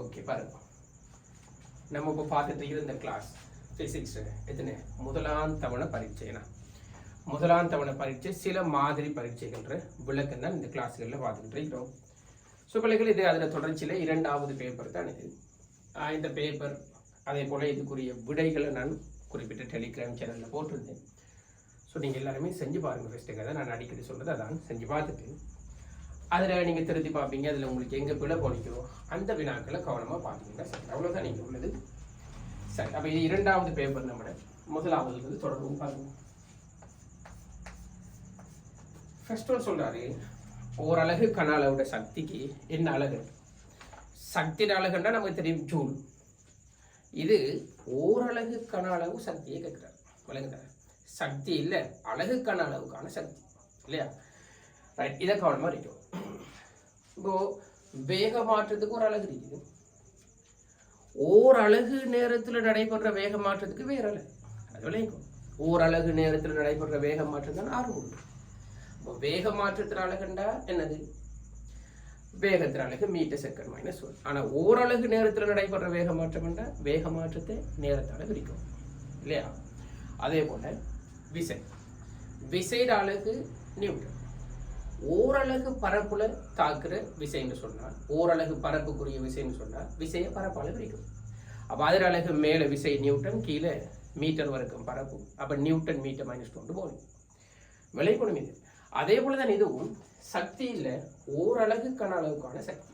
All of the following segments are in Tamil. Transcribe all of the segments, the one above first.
ஓகே பாருங்க, நம்ம இப்போ பார்த்துட்டு இருந்த கிளாஸ் ஃபிசிக்ஸ் எத்தனை முதலாம் தவணை பரீட்சைனா முதலாம் தவணை பரீட்சை சில மாதிரி பரீட்சைகள்ன்ற விளக்கம் தான் இந்த கிளாஸ்களில் பார்த்துக்கிட்டு இருக்கிறோம். ஸோ பிள்ளைகள் இது அதில் தொடர்ச்சியில் 2வது பேப்பர் தான் இது. இந்த பேப்பர் அதே போல் இதுக்குரிய விடைகளை நான் குறிப்பிட்ட டெலிகிராம் சேனலில் போட்டிருந்தேன். ஸோ நீங்கள் எல்லாருமே செஞ்சு பாருங்கள். ஃபஸ்ட்டுங்க தான் நான் அடிக்கடி சொல்கிறது அதான் செஞ்சு பார்த்துட்டு அதில் நீங்கள் திருத்தி பார்ப்பீங்க. அதில் உங்களுக்கு எங்கே பிழை போனிக்கோ அந்த வினாக்களை கவனமாக பார்த்தீங்கன்னா சரி, அவ்வளோதான் நீங்கள் உள்ளது. சரி, அப்போ இது 2வது பேப்பர் நம்மளோட முதலாவது தொடர்பு பாருங்க. ஃபர்ஸ்ட் ஒன் சொல்கிறாரு, ஓரலகு கன அளவோட சக்திக்கு என்ன அலகு? சக்தியின் அலகுன்னா நமக்கு தெரியும் ஜூல். இது ஓரலகு கன அளவு சக்தியை கேட்குறாரு. விளங்குறாரு, சக்தி இல்லை அலகு கன அளவுக்கான சக்தி இல்லையா? ரைட், இதை கவனமாக இருக்கும். இப்போ வேக மாற்றத்துக்கு ஒரு அலகு இருக்குது. ஓரலகு நேரத்தில் நடைபெற வேக மாற்றத்துக்கு வேற அலகு. அது விளையும் ஓரலகு நேரத்தில் நடைபெற வேக மாற்றம் தான் 6 உண்டு. இப்போ வேக மாற்றத்தின் அலகுண்டா என்னது? வேகத்தின் அலகு மீட்டர் செகண்ட் மைனஸ் 1. ஆனால் ஓரலகு நேரத்தில் நடைபெற வேக மாற்றம்னா வேக மாற்றத்தை நேரத்தால் பிரிக்கும் இல்லையா? அதே போல விசை, விசையின் அலகு நியூட்டன். ஓரலகு பரப்புல தாக்குற விசைன்னு சொன்னால், ஓரலகு பரப்புக்குரிய விசைன்னு சொன்னால் விசையை பரப்பால பிரிக்கும். அப்போ அதில் அலகு மேலே விசை நியூட்டன், கீழே மீட்டர் வரைக்கும் பரப்பு. அப்போ நியூட்டன் மீட்டர் மைனஸ் 2 போகும் விளைபடும் இது. அதே போல தான் இதுவும் சக்தி இல்லை ஓரலகு கன அளவுக்கான சக்தி.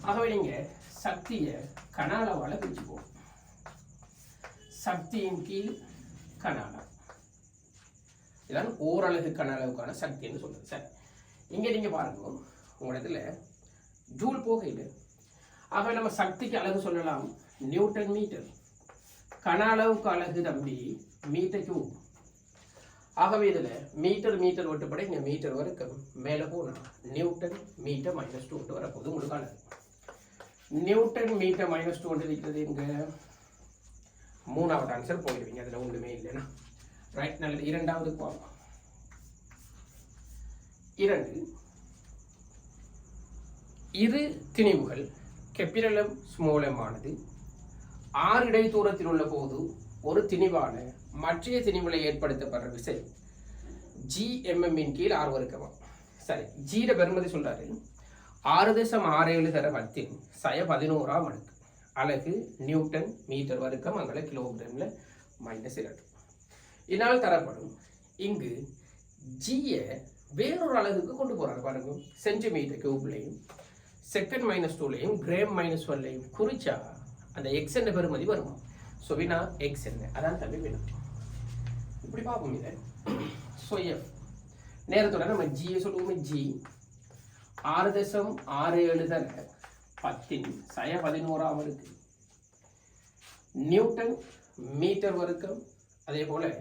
ஆகவே நீங்கள் சக்தியை கன அளவால் பிரிச்சுப்போம். சக்தியின் கீழ் கன அளவு, இதான் ஓரலகு கன அளவுக்கான சக்தின்னு சொல்றது. சரி, இங்கே நீங்கள் பாருங்க, உங்களிடத்துல ஜூல் போகையில். ஆகவே நம்ம சக்திக்கு அலகு சொல்லலாம் நியூட்டன் மீட்டர். கன அளவுக்கு அலகு தம்பி மீட்டர் கியூப். ஆகவே இதில் மீட்டர் மீட்டர் விட்டுப்பட இங்கே மீட்டர் வரைக்கும் மேலே போனால் நியூட்டன் மீட்டர் மைனஸ் 2 வரப்போகுது. உங்களுக்கு அலகு நியூட்டன் மீட்டர் மைனஸ் 2 இருக்கிறது. இங்கே 3வது ஆன்சர் போயிடுவீங்க, அதில் ஒன்றுமே இல்லைன்னா. ரைட், நல்லது. 2வது போகலாம். 2 இரு திணிவுகள் கேப்பிட்டலம் ஸ்மாலமானது 6 இடை தூரத்தில் உள்ள போது ஒரு திணிவான மற்றைய திணிவுகளை ஏற்படுத்தப்படுற விசை GMM இன் கீழ் 6 வர்க்கமா. சரி, ஜீட பெருமதி சொல்றாரு 6.67 தர 10 சய 11ஆம் அடுக்கு. அலகு நியூட்டன் மீட்டர் வர்க்கம், அங்கே கிலோகிராம்ல -2. இதனால் தரப்படும். இங்கு ஜியை வேறொரு அலகுக்கு கொண்டு போறாரு பாருங்க. சென்டிமீட்டர் கியூப்லையும் செகண்ட் -2லையும் கிராம் -1லையும் குறிச்சா அந்த எக்ஸ் என்ற பெருமதி வருமா? ஸோ வினா எக்ஸ் என்ன, அதான் தம்பி வினா. இப்படி பார்ப்போம் இதை. ஸோ எஃப் நேரத்தோட நம்ம ஜியை சொல்லுவோம். ஜி 6.67 தர 10 சய 11ஆம் அடுக்கு. நியூட்டன் மீட்டர் வர்க்கம், அதே போல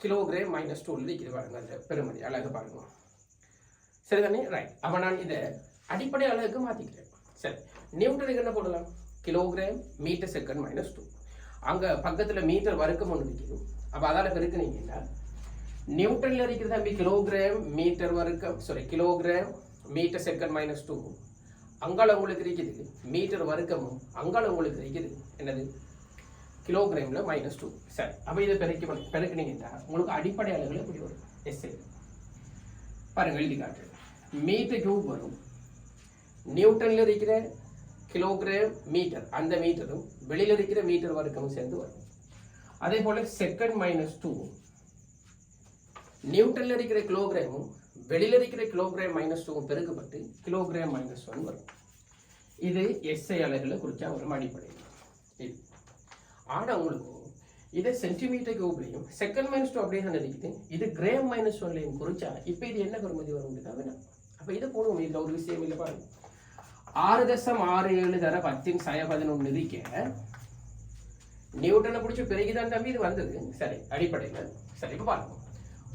கிலோகிராம் -2 இருக்குது பாருங்க அந்த பெருமதி அலகு பாருங்க. சரிதானே? ரைட். அப்போ நான் இதை அடிப்படை அலகுக்கு மாற்றிக்கிறேன். சரி, நியூட்டனுக்கு என்ன போடலாம்? Kilogram metre second -2. அங்கே பக்கத்தில் மீட்டர் வர்க்கம் ஒன்று இருக்குது. அப்போ அதால் பெருக்குனீங்கன்னா நியூட்டனில் இருக்கிறது அப்படி கிலோகிராம் மீட்டர் வர்க்கம், கிலோகிராம் மீட்டர் செகண்ட் -2. அங்கால உங்களுக்கு இருக்குது மீட்டர் வர்க்கமும், அங்கால உங்களுக்கு இருக்குது என்னது கிலோகிராமில் -2. சரி, அப்போ இதை பெருக்கினீங்கன்னா உங்களுக்கு அடிப்படை அளவில் எப்படி வரும்? எஸ்ஐ பாருங்க, எழுதி காட்டு. மீட்டர் கியூப் வரும். நியூட்டனில் இருக்கிற கிலோகிராம் மீட்டர், அந்த மீட்டரும் வெளியில் இருக்கிற மீட்டர் வர்க்கமும் சேர்ந்து வரும். அதே போல செகண்ட் -2 நியூட்டனில் இருக்கிற கிலோகிராமும் வெளியில் இருக்கிற கிலோகிராம் -2 பெருக்கப்பட்டு கிலோகிராம் -1 வரும். இது எஸ்ஐ அலகுல குறிச்சா வரும் அடிப்படை. இது ஆனால் உங்களுக்கு இதை சென்டிமீட்டர் கியூப்லையும் செகண்ட் -2 அப்படியே தான் இருக்குது. இது கிராம் -1லையும் குறிச்சா இப்போ இது என்ன பெருமதி வரும் வேணாம். அப்போ இதை போடுவோம். இதில் ஒரு விஷயம் இல்லை பாருங்க. 6.67 தர 10 சய 11 இருக்க நியூட்டனை பிடிச்சி பெருகிதான் தம்பி இது வந்தது. சரி, அடிப்படையில். சரி, இப்போ பாருங்க,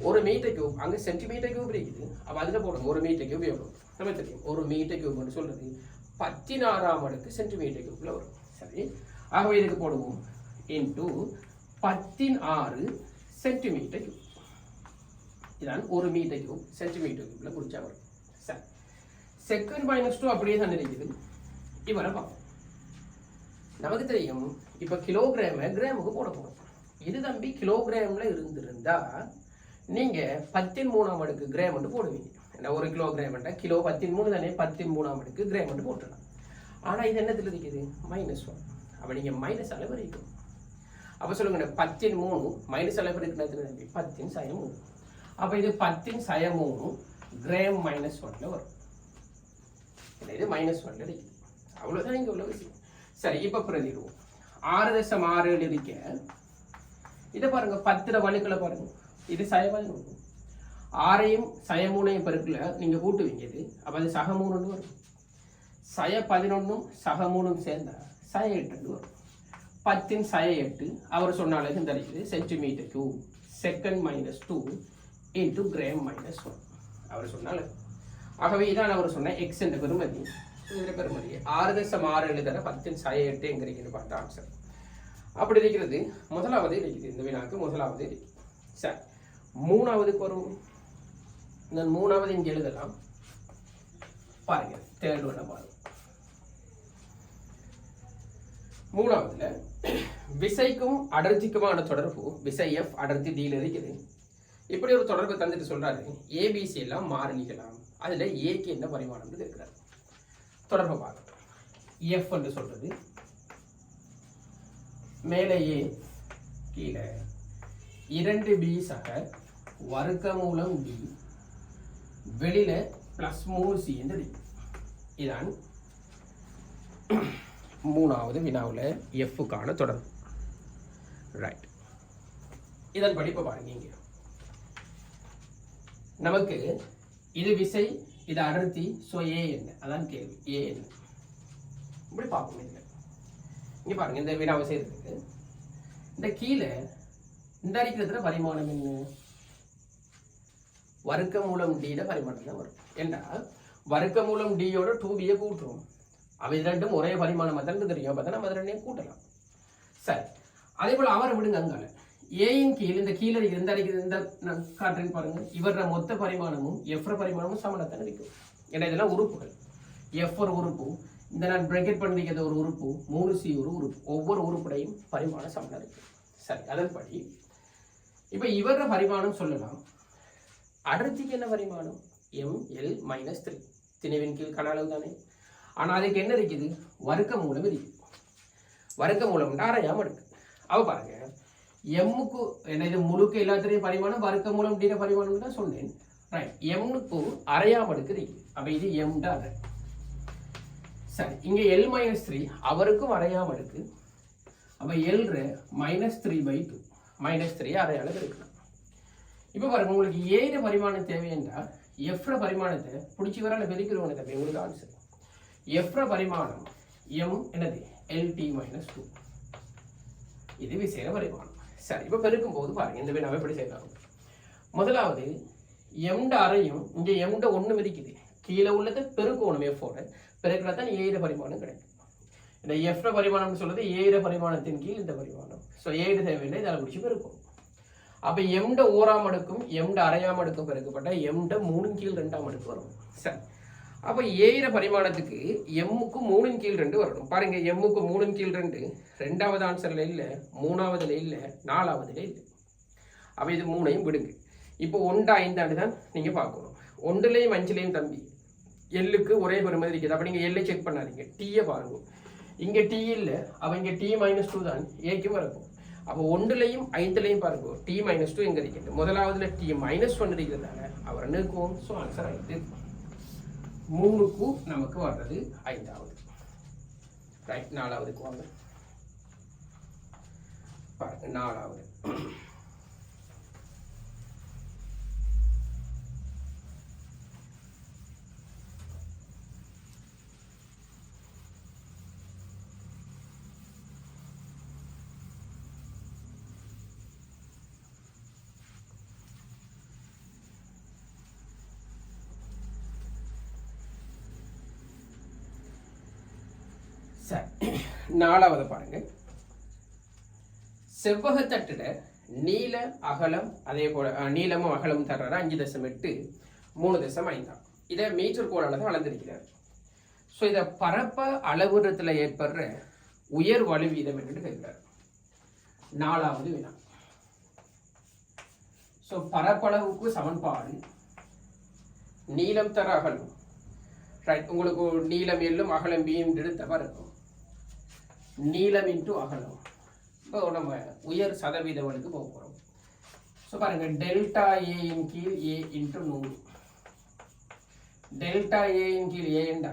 ஒரு மீட்டர் கியூப் அங்கே சென்டிமீட்டர் கியூப் இருக்குது. அப்போ அதில் போடுங்க 1 மீட்டர் கியூப் எவ்வளோ நம்ம தெரியும். 1 மீட்டர் கியூப்னு சொல்றது 16ஆம் அடுக்கு சென்டிமீட்டர் கியூப்ல வரும். சரி, ஆகவே இதுக்கு போடுவோம் இன்டூ 16 சென்டிமீட்டர் கியூப். இதான் 1 மீட்டர் கியூப் சென்டிமீட்டர் கியூப்ல குறிச்சா வரும். சரி, செகண்ட் -2 அப்படியே தான் இருக்குது. இவரை பார்ப்போம். நமக்கு தெரியும் இப்போ கிலோகிராமை கிராமுக்கு போட போகிறோம். இது தம்பி கிலோகிராமில் இருந்திருந்தா நீங்கள் 10⁻³ அடுக்கு கிராம் வந்து போடுவீங்க. ஏன்னா 1 கிலோகிராம்ண்டா கிலோ 10⁻³ தானே, 10⁻³ அடுக்கு கிராம் வந்து போட்டுடலாம். ஆனால் இது என்னத்தில் இருக்குது -1. அப்போ நீங்கள் மைனஸ் அளவு இருக்கும். அப்போ சொல்லுங்க 10⁻³ மைனஸ் அளவு இருக்கிறது 10⁻³ அப்போ இது 10⁻³ கிராம் -1 வரும். இது -1 இருக்குது. அவ்வளோதான் இங்கே உள்ள விஷயம். சரி, இப்போ பிரதிடுவோம். 6.67 இருக்க இதை பாருங்க 10 வழுக்களை பாருங்க. இது -11 6ஐயும் -3ஐயும் பெருக்கல நீங்க கூட்டுவீங்க. இது அப்ப அது -3 வரும். -11 -3 சேர்ந்தா -8 வரும். 10⁻8 அவர் சொன்னாலே தெரியுது centimetre cube second -2 into gram -1 அவர் சொன்னால. ஆகவே இதான் அவர் சொன்ன எக்ஸ் என்ற பெருமதி. பெருமதி 6.67 தர 10⁻8 எங்க இருக்குன்னு பார்த்த ஆன்சர் அப்படி இருக்கிறது. முதலாவது இருக்குது இந்த வினாக்கு முதலாவது இருக்கு. சரி, மூணாவதுக்கு வரும். நான் மூணாவது இங்கே எழுதலாம் பாருங்க. தேர்ட் ஒன்று பாருங்க. மூணாவதுல விசைக்கும் அடர்த்திக்குமான தொடர்பு விசை F அடர்த்தி D இருக்குது. இப்படி ஒரு தொடர்பு தந்துட்டு சொல்றாரு ஏபிசி எல்லாம் மாறிக்கலாம். அதுல ஏக்கு என்ன பரிமாணம் இருக்கிறார் தொடர்பு பார்க்கலாம். F என்று சொல்றது மேலே A கீழே 2B சக வர்க்கமூலம் D வெளியில +3C என்று இதான் மூணாவது வினாவில் எஃப்க்கான தொடர்பு. ரைட், இதன் படிப்பை பாருங்க. இங்க நமக்கு இது விசை, இது அடர்த்தி. ஸோ ஏ என்ன அதான் கேள்வி. ஏ என்ன இப்படி பார்ப்போம். இதில் இங்கே பாருங்க, இந்த வினாவை செய்யறதுக்கு இந்த கீழே இந்த அடிக்கிறதுல பரிமாணம் என்ன வர்க்கமூலம் D பரிமாணம் தான் வரும். ஏன்னா வர்க்கமூலம் Dயோட 2B கூட்டுறோம். அவை ரெண்டும் ஒரே பரிமாணமாக தான் தெரியும். அப்போ தான் நம்ம அதை ரெண்டையும் கூட்டலாம். சரி, அதே போல் அவரை விடுங்க. அங்கால ஏயின் கீழ் இந்த கீழே இந்த அடிக்கிறது இந்த நான் காட்டுறேன்னு பாருங்க. இவர மொத்த பரிமாணமும் எஃப்ர பரிமாணமும் சமணத்தான் இருக்கும். ஏன்னா இதெல்லாம் உறுப்புகள். எஃப் ஒரு உறுப்பு, இந்த நான் பிரேக்கெட் பண்ணிக்கிறது ஒரு உறுப்பு, 3C ஒரு உறுப்பு. ஒவ்வொரு உறுப்புடையும் பரிமாணம் சமணம் இருக்கு. சரி, அதன்படி இப்போ இவர பரிமாணம் சொல்லலாம். அடர்த்திக்கு என்ன பரிமாணம் ml-3 திணிவின் கீழ் கன அளவு தானே. ஆனால் அதுக்கு என்ன இருக்குது வர்க்கமூலம் இருக்குது. வர்க்கமூலம் அரையாம இருக்கு. அவ பாருங்க எம்முக்கு என்ன இது முழுக்க எல்லாத்திலையும் பரிமாணம் வர்க்கமூலம் D பரிமாணம் தான் சொன்னேன். ரைட், எம்முக்கு அரையாம இருக்குது. அப்ப இது m அரை. சரி, இங்க L-3 அவருக்கும் அரையாம இருக்கு. அப்ப L -3/2 -3 அரையாள இருக்கலாம். இப்ப பாருங்க, உங்களுக்கு ஏ பரிமாணம் தேவையென்றா எஃப்ர பரிமாணத்தை பிடிச்சி வரால பெருக்கிறவங்க தம்பி உங்களுக்கு ஆன்சர். எஃப்ர பரிமாணம் m என்னது LT-2 இது விசேட பரிமாணம். சரி, இப்போ பெருக்கும் போது பாருங்க இந்த வினாவை எப்படி செய்யலாம். முதலாவது m அரையும் இங்க m 1 இருக்குது. கீழே உள்ளதை பெருக்கணும். எஃபோட பெருக்கினா தான் ஏ பரிமாணம் கிடைக்கும். இந்த எஃப்ர பரிமாணம்னு சொல்றது ஏ பரிமாணத்தின் கீழ் இந்த பரிமாணம். ஸோ ஏ தேவையில்லை, இதை பிடிச்சி பெருக்கும். அப்ப m ஓராம் அடுக்கும் m அரையாம் அடுக்கும் பெருக்கப்பட்ட m 3/2 அடுக்கு வரும். சரி, அப்ப ஏயிர பரிமாணத்துக்கு எம்முக்கு 3/2 வரணும். பாருங்க, எம்முக்கு 3/2 ரெண்டாவது ஆன்சர்ல இல்ல, மூணாவதுல இல்ல, நாலாவதுல இல்ல. அப்ப இது மூணையும் விடுங்க. இப்போ 1 5 தான் நீங்க பார்க்கணும். 1லையும் 5லையும் தம்பி எல்லுக்கு ஒரே பெருமதி இருக்குது. அப்ப நீங்க எல்லை செக் பண்ணாதீங்க, டீயை பாருங்க. இங்க டி இல்ல, அப்ப இங்க T-2 தான் ஏக்கு வரக்கும். அப்போ 1லையும் 5லையும் பாருங்க T-2 எங்க இருக்குது. முதலாவதுல T-1 இருக்கிறதால அவர் நிற்கும். So answer 5. 3க்கு நமக்கு வர்றது 5வது. ரைட், 4வதுக்கு வாங்க பாருங்க. 4வது சரி, 4வது பாருங்க. செவ்வகத்தட்டுட நீள அகலம் அதே போல நீளமும் அகலமும் தர்றாரு 5.8 3.5. இதை மீட்டர் கோளால தான் அளந்திருக்கிறார். ஸோ இதை பரப்ப அளவுறதுல ஏற்படுற உயர் வலு வீதம் என்று கேட்கிறார். 4வது வினா. ஸோ பரப்பளவுக்கு சமன்பாடு நீளம் தர அகலம். ரைட், உங்களுக்கு நீளம் எல்லும் அகலம் பி எடுத்த இருக்கும். நீளம் இன்ட்டு அகலம். இப்போ நம்ம உயர் சதவீதங்களுக்கு போக போகிறோம். ஸோ பாருங்க, டெல்டா ஏயின் கீழ் ஏ இன்ட்டு 100. டெல்டா ஏயின் கீழ் ஏண்டா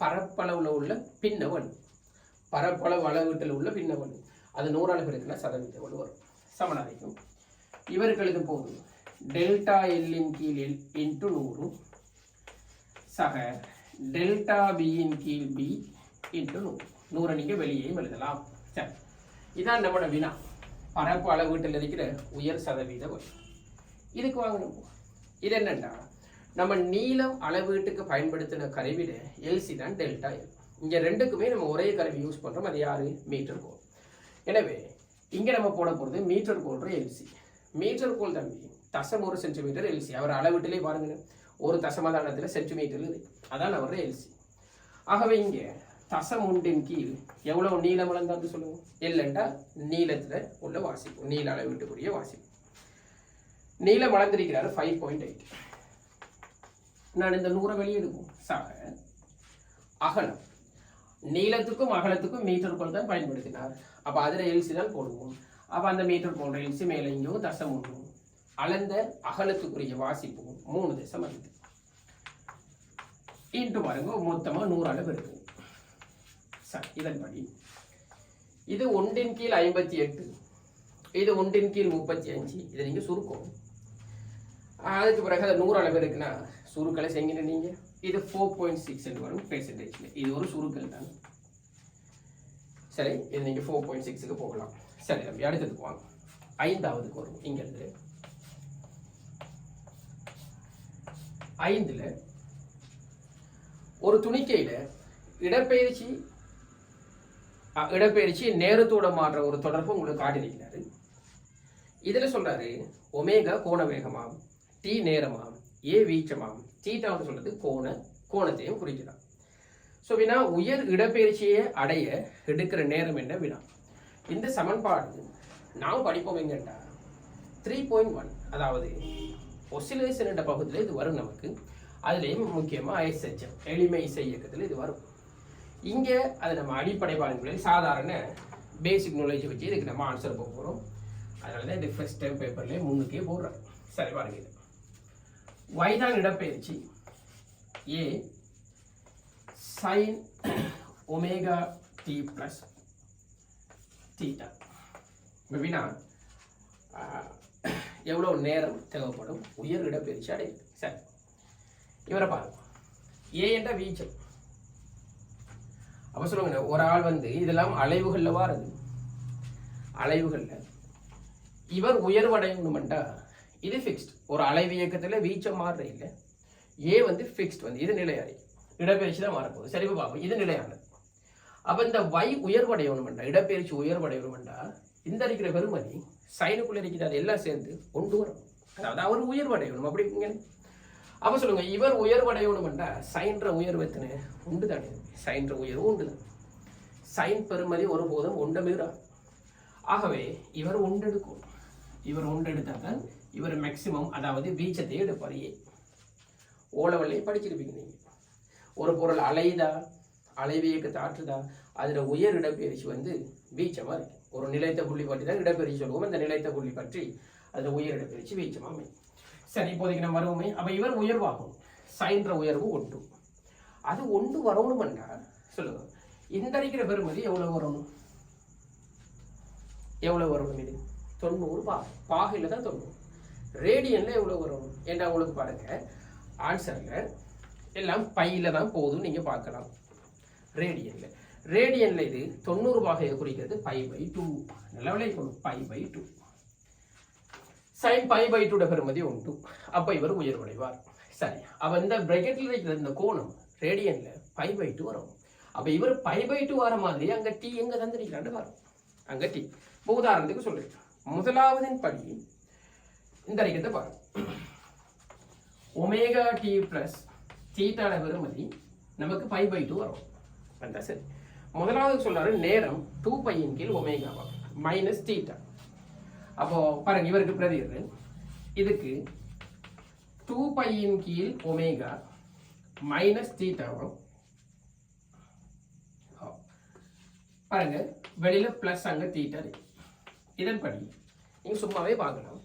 பரப்பளவில் உள்ள பின்னவன், பரப்பளவு அளவீட்டில் உள்ள பின்னவன், அது 100 இருக்குன்னா சதவீத வலு வரும். சமனாதிக்கும் இவர்களுக்கு போதும் டெல்டா எல்லின் கீழ் எல் இன்ட்டு 100 சக டெல்டா பியின் கீழ் பி இன்ட்டு 100 நீங்கள் வெளியே எழுதலாம். சரி, இதான் நம்மளோட வினா. பரப்பு அளவீட்டில் இருக்கிற உயர் சதவீத வலு. இதுக்கு வாங்கணும். இது என்னன்னா, நம்ம நீளம் அளவீட்டுக்கு பயன்படுத்தின கருவிட எல்சி தான் டெல்டா எல். இங்கே ரெண்டுக்குமே நம்ம ஒரே கருவி யூஸ் பண்ணுறோம். அது யாரு? மீட்டர் கோல். எனவே இங்கே நம்ம போட போகிறது மீட்டர் கோல்ற எல்சி. மீட்டர் கோல் தம்பி 1 சென்டிமீட்டர் எல்சி. அவர் அளவீட்டிலே பாருங்க, ஒரு தசமதானத்தில் சென்டிமீட்டர் இருக்கு, அதான் அவர எல்சி. ஆகவே இங்கே 1 கீழ் எவ்வளவு நீளம் அளந்தான்னு சொல்லுங்க. இல்லைண்டா நீளத்தில் உள்ள வாசிப்பு, நீள அளவீட்டுக்குரிய வாசிப்பு. நீளம் அளந்திருக்கிறாரு 5.8. நான் இந்த 100 வெளியிடுவோம். சக அகலம், நீளத்துக்கும் அகலத்துக்கும் மீட்டர் கோல் தான் பயன்படுத்தினார். அப்போ அதில் எல்சி தான் போடுவோம். அப்போ அந்த மீட்டர் போன்ற எல்சி மேலே இங்கேயும் 1 அளந்த அகலத்துக்குரிய வாசிப்பு 3.5 இன்ட்டு பாருங்க, மொத்தமாக 100 அளவு இருக்கு. சரி, இதன்படி இது 1 கீழ் 58, இது 1 கீழ் 35. இதை நீங்கள் சுருக்கும். அதுக்கு பிறகு அது 100 அளவு இருக்குன்னா சுருக்களை செய்யுங்க நீங்கள். இது 4.6 வரும் பெர்சன்டேஜ்ல. இது ஒரு சுருக்கல் தான். சரி, இது நீங்கள் 4.6க்கு போகலாம். சரி, நம்ம அடுத்ததுக்கு வாங்க. 5வதுக்கு வரும். இங்கிருந்து 5ல் ஒரு துணிக்கையில இடப்பெயர்ச்சி நேரத்தோட மாற்ற ஒரு தொடர்பு உங்களுக்கு காட்டியிருக்கிறாரு. இதுல சொல்றாரு ஒமேகா கோண வேகமாம், டி நேரமாம், ஏ வீச்சமாம், தீட்டான்னு சொல்றது கோணத்தையும் குறிக்கிறான். ஸோ வினா உயர் இடப்பெயர்ச்சியை அடைய எடுக்கிற நேரம் என்ன வினா. இந்த சமன்பாடு நாம் படிப்போம் எங்கண்டா 3.1, அதாவது ஒசிலேஷன் என்ற பகுதியில் இது வரும் நமக்கு. அதுலேயும் முக்கியமாக ஐஎஸ்ஹெச்எம் எளிமை இசை இயக்கத்தில் இது வரும். இங்கே அது நம்ம அடிப்படை பாடங்களில் சாதாரண பேசிக் நாலேஜ் வச்சு இதுக்கு நம்ம ஆன்சர் போக போகிறோம். அதனால தான் இது ஃபர்ஸ்ட் டைம் பேப்பர்லேயே முன்னுக்கே போடுறேன். சரி பாருங்க, இது வைதான் இடப்பெயர்ச்சி A sine omega T plus theta. வினா எவ்வளோ நேரம் தேவைப்படும் உயர் இடப்பெயர்ச்சி அடையுது. சரி, இவரை பாருங்க. ஏ என்ற வீச்சம். அப்போ சொல்லுங்க, ஒரு ஆள் இதெல்லாம் அலைவுகளில் வாருது. அலைவுகளில் இவர் உயர்வடையணும்ட்டா இது ஃபிக்ஸ்ட். ஒரு அலைவு இயக்கத்தில் வீச்சம் மாறுற இல்லை. ஏ ஃபிக்ஸ்ட், இது நிலையாரி. இடப்பெயர்ச்சி தான் மாறப்போகுது. சரி பார்ப்போம், இது நிலையானது. அப்போ இந்த வை உயர்வடையணும்ட்டா, இடப்பெயர்ச்சி உயர்வடையணும்ட்டா இந்த இருக்கிற பெருமதி சைனுக்குள்ள இருக்கிறது, அது எல்லாம் சேர்ந்து ஒன்று வரும். அதாவது அவர் உயர்வடையணும். அப்படி அப்போ சொல்லுங்க, இவர் உயர்வடையணும்ட்டா சைன்ற உயர்வத்தின உண்டு தானே. சைன்ற உயர்வு உண்டு தான். சைன் பெருமதி ஒருபோதும் ஒன்றை மீறாது. ஆகவே இவர் ஒன்று எடுக்கும். இவர் ஒன்று எடுத்தால் தான் இவர் மேக்சிமம், அதாவது வீச்சத்தை எடுப்பார். ஓலவல்லையே படிச்சிருப்பீங்க நீங்கள். ஒரு பொருள் அலைதா, அலைவு இயக்கத்தை ஆற்றுதா, அதில் உயர் இடப்பெயர்ச்சி வீச்சமாக இருக்கு. ஒரு நிலைத்த புள்ளி பற்றி தான் இடப்பெயர்ச்சி சொல்லுவோம். அந்த நிலைத்த புள்ளி பற்றி அதில் உயர் இடப்பெயர்ச்சி வீச்சமாக அமையும். சரி, இப்போதைக்கு நம்ம வருவோமே. அப்போ இவர் உயர்வாகும். சைன்ற உயர்வு ஒன்று. அது ஒன்று வரணும்னா சொல்லுங்க, இந்த இருக்கிற பெருமதி எவ்வளவு வரணும்? எவ்வளவு வரணும்? இது 90 பாகையில் தான் 90. ரேடியன்ல எவ்வளவு வரணும் என்று உங்களுக்கு பாருங்க. ஆன்சர்ல எல்லாம் பையில தான் போதும், நீங்க பார்க்கலாம். ரேடியன்ல இது 90 பாகையை குறிக்கிறது π/2. நல்ல விளைக்கணும், π/2. சைன் π/2 பெருமதி 1. அப்ப இவர் உயர்வடைவார். சரி, அப்ப இந்த பிராக்கெட்ல இருக்கிற இந்த கோணம் ரேடியன்ல π/2 வரும். அப்ப இவர் π/2 வர மாதிரி அங்க டி எங்க தந்திருக்கிறான்னு வரும். அங்க டி. உதாரணத்துக்கு சொல்றேன். முதலாவதின் படி இந்த அறிக்கத்தை பாருங்க. ஒமேகா டி பிளஸ் தீட்டான பெருமதி நமக்கு π/2 வரும். சரி, முதலாவது சொல்றாரு நேரம் 2π இன் கீழ் ஒமேகாவா மைனஸ் தீட்டா. அப்போ பாருங்க இவருக்கு பிரதியிடுறேன், இதுக்கு 2π இன் கீழ் ஒமேகா மைனஸ் தீட்டாவும் பாருங்க வெளியில பிளஸ் அங்க தீட்டா இருக்கு. இதன்படி நீங்க சும்மாவே பார்க்கலாம்,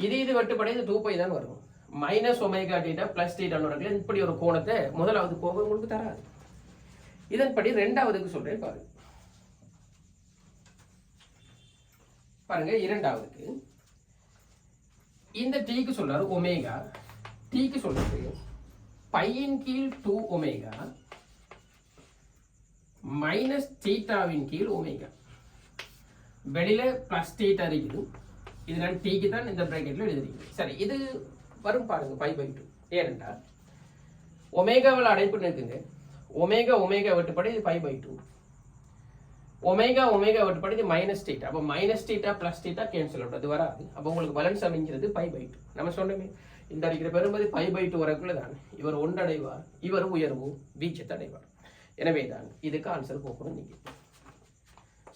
இது வெட்டுப்படி இது 2π தான் வரும். மைனஸ் ஒமேகா தீட்டா பிளஸ் தீட்டான்னு இப்படி ஒரு கோணத்தை முதலாவது கோணம் உங்களுக்கு தராது. இதன்படி ரெண்டாவதுக்கு சொல்றேன் பாருங்க. பாருங்க இரண்டாவதுக்கு இந்த டீக்கு சொல்றாரு ஒமேகா, டீக்கு சொல்றது பையின் கீழ் 2 ஒமேகா மைனஸ் தீட்டாவின் கீழ் ஒமேகா. வெளியில பிளஸ் தீட்டா இருக்குது, இது நான் டீக்கு தான் இந்த பிராக்கெட்ல எழுதிருக்கேன். சரி, இது வரும் பாருங்க π/2. ஏனென்றா ஒமேகாவில் அடைப்பு இருக்குங்க, ஒமேகா ஒமேகா வெட்டுப்படி இது π/2, ஒமேகா ஒமேகா வெட்டுப்படி இது மைனஸ் தீட்டா. அப்போ minus theta plus theta cancel ஆகும், அது வராது. அப்போ உங்களுக்கு பேலன்ஸ் அமைஞ்சிருது π/2. நம்ம சொன்னோமே இந்த அடிக்கிற பெருமதி π/2 வரக்குள்ள தான் இவர் ஒன்றடைவார், இவர் உயர்வு வீச்சத்தை அடைவார். எனவே தான் இதுக்கு ஆன்சர் போகணும் நீங்க.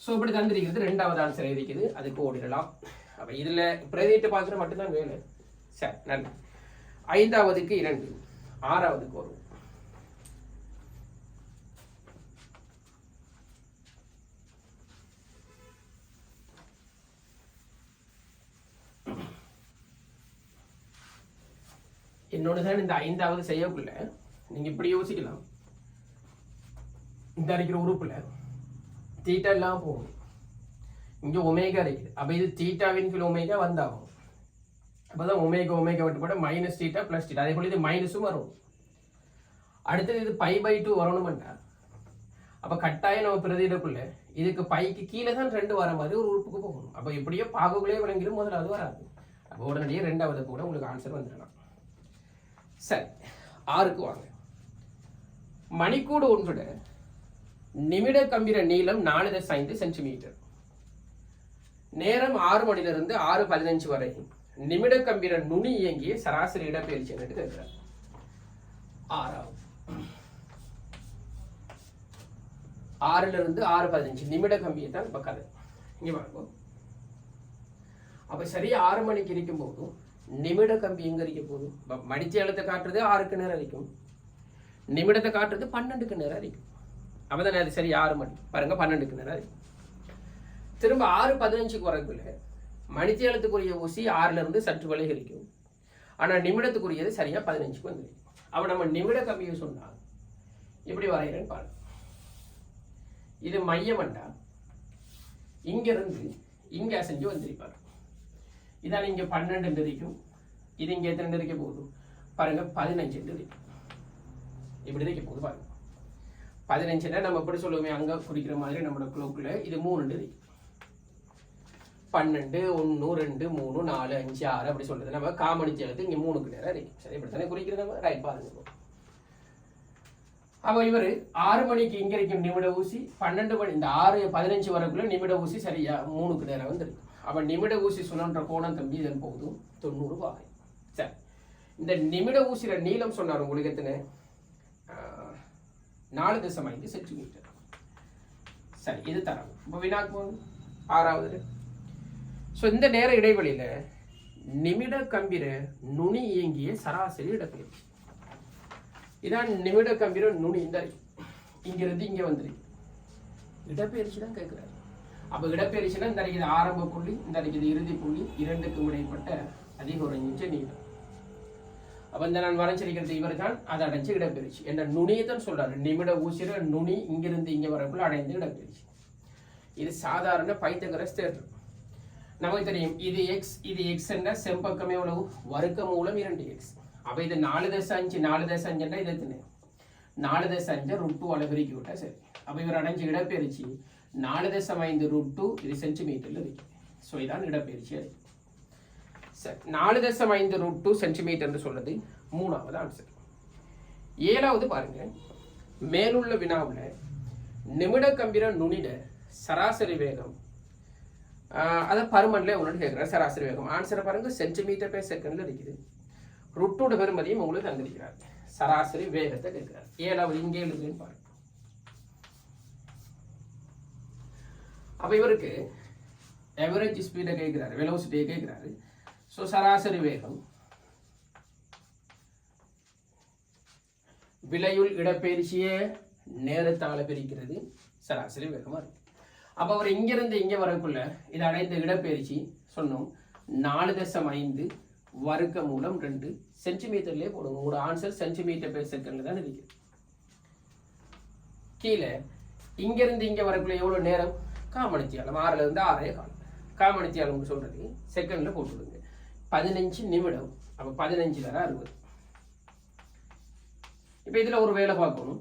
ஸோ இப்படி தந்திருக்கிறது ரெண்டாவது ஆன்சர் இருக்குது, அதுக்கு ஓடிடலாம். அப்போ இதில் பிரதியிட்டு பார்க்குற மட்டும்தான் வேலை. சரி, நல்ல. ஐந்தாவதுக்கு 2, ஆறாவதுக்கு வரும். என்னோட தான் இந்த ஐந்தாவது செய்யக்குள்ள நீங்க இப்படி யோசிக்கலாம், இந்த இருக்கிற உறுப்புல தீட்டா எல்லாம் போகும், இங்க ஒமேகா இருக்குது. அப்ப இது தீட்டாவின் கீழ் ஒமேகா வந்தாகும். அப்பதான் ஒமேகா ஒமேகா விட்டு போட மைனஸ் தீட்டா பிளஸ் தீட்டா, அதே போல இது மைனஸும் வரும். அடுத்தது இது π/2 வரணும்டா. அப்ப கட்டாயம் நம்ம பிரதியிடக்குள்ள இதுக்கு பைக்கு கீழே தான் 2 வர மாதிரி ஒரு உறுப்புக்கு போகணும். அப்ப எப்படியோ பாகுகளே விளங்கிடும், முதலாவது வராது. அப்ப உடனடியே ரெண்டாவது கூட உங்களுக்கு ஆன்சர் வந்துடலாம். சரி, 6க்கு வாங்க. மணிக்கூடு ஒன்றுட நிமிட கம்பிர நீளம் 4.5 சென்டிமீட்டர். நேரம் 6 மணிலிருந்து 6:15 வரை நிமிட கம்பிர நுனி இயங்கிய சராசரி இடப்பெயர்ச்சி என்று கேட்கிறார். 6வது 6லிருந்து 6:15 நிமிட கம்பியை தான் பக்கது இங்க பாருங்க. அப்ப சரியா 6 மணிக்கு இருக்கும் போதும் நிமிட கம்பி எங்க இருக்க போதும் மடிச்சு எழுத்தை காட்டுறது 6க்கு நேரம் இருக்கும், நிமிடத்தை காட்டுறது 12க்கு நேரம் இருக்கும். அப்பதான் அது சரி 6 மணி பாருங்க 12க்கு நேரம் இருக்கும். திரும்ப 6:15க்கு வரக்குள்ள மணிச்சு எழுத்துக்குரிய ஊசி 6லிருந்து சற்று விலகி இருக்கும், ஆனா நிமிடத்துக்குரியது சரியா 15க்கு வந்துருக்கும். அப்ப நம்ம நிமிட கம்பியை சொன்னால் இப்படி வரைகிறேன்னு பாருங்க. இது மையமண்டா இங்க இருந்து இங்க அசைஞ்சு வந்திருப்பாரு. இதான் இங்க 12 இருக்கும், இது இங்க எத்தனை இருக்க போகுது பாருங்க 15 இருக்கும். இப்படி இருக்க போகுது பாருங்க. 15 நம்ம எப்படி சொல்லுவோமே அங்க குறிக்கிற மாதிரி நம்மளோட குளோக்குள்ள இது 3 இருக்கு. 12 1 2 3 4 5 6 அப்படி சொல்றது நம்ம காமணிச்சு எழுத்து இங்க 3க்கு நேரம் இருக்கு. சரி, இப்படித்தானே குறிக்கிறது நம்ம. ரைட், பாருங்க. அப்ப இவரு 6 மணிக்கு இங்க இருக்கும் நிமிட ஊசி, 12 மணி இந்த 6:15 வரக்குள்ள நிமிட ஊசி சரியா 3க்கு நேரம் வந்துருக்கு. அப்ப நிமிட ஊசி சுழன்ற கோணம் தம்பி இதன் போதும் 90 பாகை. சரி, இந்த நிமிட ஊசியில நீளம் சொன்னார் உங்களுக்கு எத்தனை 4.5 சென்டிமீட்டர். சரி, இது தரம். இப்போ வினாக்கு 6வது. ஸோ இந்த நேர இடைவெளியில நிமிட கம்பிர நுனி இயங்கிய சராசரி இடப்பெயர்ச்சி. இதான் நிமிட கம்பிர நுனி இந்த இங்கிருந்து இங்க வந்துருக்கு. இடப்பெயர்ச்சி தான் கேட்கிறாரு. அப்ப இடப்பெயர்ச்சினா இந்த இது ஆரம்ப புள்ளி, இந்த இது இறுதி புள்ளி, இரண்டுக்கும் இடைப்பட்ட அதிக ஒரு இன்ச்சு நீளம். அப்ப இந்த நான் வரைஞ்சிருக்கிறது இவர் தான் அதை அடைஞ்சு இடப்பெயர்ச்சி என்ற நுனியை தான் சொல்றாரு. நிமிட ஊசிற நுனி இங்கிருந்து இங்க வரக்குள்ள அடைந்து இடப்பெயர்ச்சி. இது சாதாரண பைத்தகரஸ் தேற்றம். நமக்கு தெரியும் இது எக்ஸ், இது எக்ஸ் என்ற செம்பக்கம் எவ்வளவு வர்க்க மூலம் 2x. அப்ப இது 4.5 4.5 இது எத்தனை 4.5 √2 அளவிற்கு விட்டா சரி. அப்ப இவர் அடைஞ்சு இடப்பெயர்ச்சி 4.5 √2 இது சென்டிமீட்டர்ல இருக்கு. ஸோ இதான் இடப்பெயர்ச்சி. சரி, 4.5 √2 சென்டிமீட்டர் சொல்றது 3வது ஆன்சர். 7வது பாருங்க. மேலுள்ள வினாவுல நிமிட கம்பிர நுனிட சராசரி வேகம் அதை பருமன்ல உன்னோட கேட்குற சராசரி வேகம். ஆன்சரை பாருங்க சென்டிமீட்டர்/செகண்ட்ல இருக்குது. √2 பெருமதியும் உங்களுக்கு தந்திருக்கிறார். சராசரி வேகத்தை கேட்கிறார். 7வது இங்கே எழுதுன்னு பாருங்க. அப்போ இவருக்கு எவரேஜ் ஸ்பீடை கேட்குறாரு, வெலோசிட்டியை கேட்குறாரு. ஸோ சராசரி வேகம் விலையுள் இடப்பெயர்ச்சியை நேரத்தால் பிரிக்கிறது சராசரி வேகமாக இருக்கு. அப்போ அவர் இங்கிருந்து இங்கே வரக்குள்ள இது அடைந்த இடப்பெயர்ச்சி சொன்னோம் 4.5 வர்க்க மூலம் 2 சென்டிமீட்டர்லேயே போடுங்க. உங்களோட ஆன்சர் சென்டிமீட்டர் பெர் செகண்ட்ல தான் இருக்குது. கீழே இங்கிருந்து இங்கே வரக்குள்ள எவ்வளோ நேரம்? காமணித்தியாலம் 6லேருந்து 6.25. காமணித்தியாலம் சொல்றது செகண்ட்ல போட்டுவிடுங்க. 15 நிமிடம். அப்போ 15 தர 60. இப்போ இதில் ஒரு வேலை பார்க்கணும்.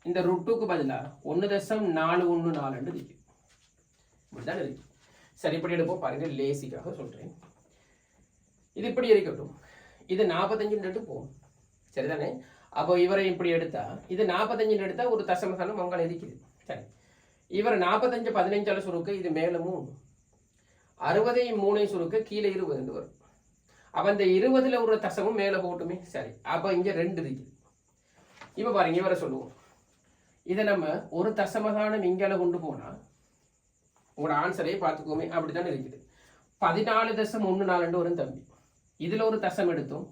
இந்த √2க்கு பதிலாக 1.414 இருக்கு. இப்படிதான் இருக்கு. சரி, இப்படி எடுப்போம் பாருங்க, லேசிக்காக சொல்றேன். இது இப்படி இருக்கட்டும். இது 45 போகும், சரிதானே? அப்போ இவரை இப்படி எடுத்தா இது 45 எடுத்தா ஒரு தசமதானம் மங்களம் இருக்குது. சரி, இவர் 45 15 சுருக்க இது மேல 3, 60 3 சுருக்க கீழே 20 வரும். அப்ப அந்த 20ல ஒரு தசமும் மேல போட்டுமே. சரி, அப்ப இங்க 2 இருக்குது. இப்ப பாருங்க, இவரை சொல்லுவோம். இதை நம்ம ஒரு தசமதானம் இங்கால கொண்டு போனா உங்களோட ஆன்சரே பார்த்துக்கோமே, அப்படித்தானே இருக்குது. 14.14 வரும் தம்பி. இதுல ஒரு தசம் எடுத்தோம்,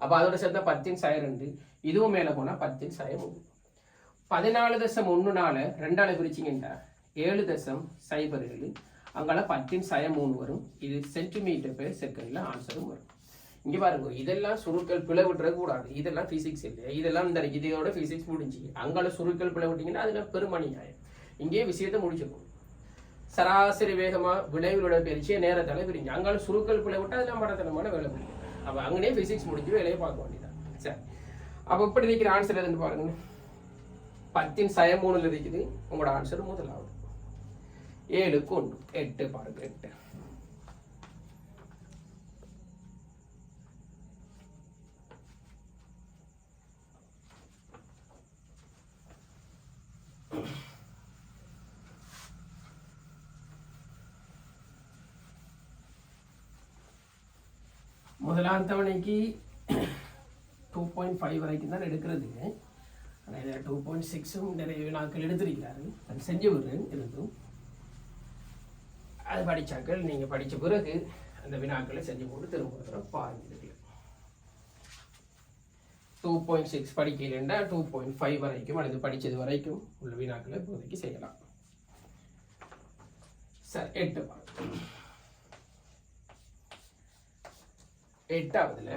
அப்ப அதோட சேர்த்தா 10/2. இதுவும் மேல போனா 10/3. 14.14 2ஆல பிரிச்சிங்கன்னா 7.07. அங்கால 10/3 வரும். இது சென்டிமீட்டர் பெர் செகண்ட்ல ஆன்சரும் வரும். இங்க பாருங்க, இதெல்லாம் சுருக்கள் பிழை விட்டுற கூடாது. இதெல்லாம் பிசிக்ஸ் இல்லையா, இதெல்லாம் இந்த இதோட பிசிக்ஸ் முடிஞ்சு. அங்கால சுருக்கள் பிழை விட்டீங்கன்னா அதுல பெருமணி ஆயம். இங்கேயே விஷயத்த முடிச்சிருக்கும். சராசரி வேகமா விளைவுகளோட பயிற்சியை நேரத்தால பிரிங்க. அங்கால சுருக்கள் பிழை விட்டு அதெல்லாம் மடத்தனமான வேலை பிடிக்கும். அப்ப அங்கனே பிசிக்ஸ் முடிஞ்சு வேலையை பார்க்க வேண்டியதான். சரி, அப்ப இப்படி இருக்கிற ஆன்சர் எதுன்னு பாருங்க. 10/3 இருக்குது. உங்களோட ஆன்சர் முதலாவது. 7க்கு 1 8 பாருங்க. 8 முதலாம் தவணைக்கு 2.5 வரைக்கும் தான் எடுக்கிறதுங்க. ஆனால் இதில் 2.6 நிறைய வினாக்கள் எடுத்திருக்கிறாரு. அது செஞ்சு விடுறேன் இருந்தும் அது படித்தாக்கள் நீங்கள் படித்த பிறகு அந்த வினாக்களை செஞ்சு போட்டு திரும்ப பாருங்க. 2.6 படிக்கலைன்னா 2.5 வரைக்கும் அல்லது படித்தது வரைக்கும் உள்ள வினாக்களை இப்போதைக்கு செய்யலாம். சரி, 8 பாருங்க. 8ஆவதுல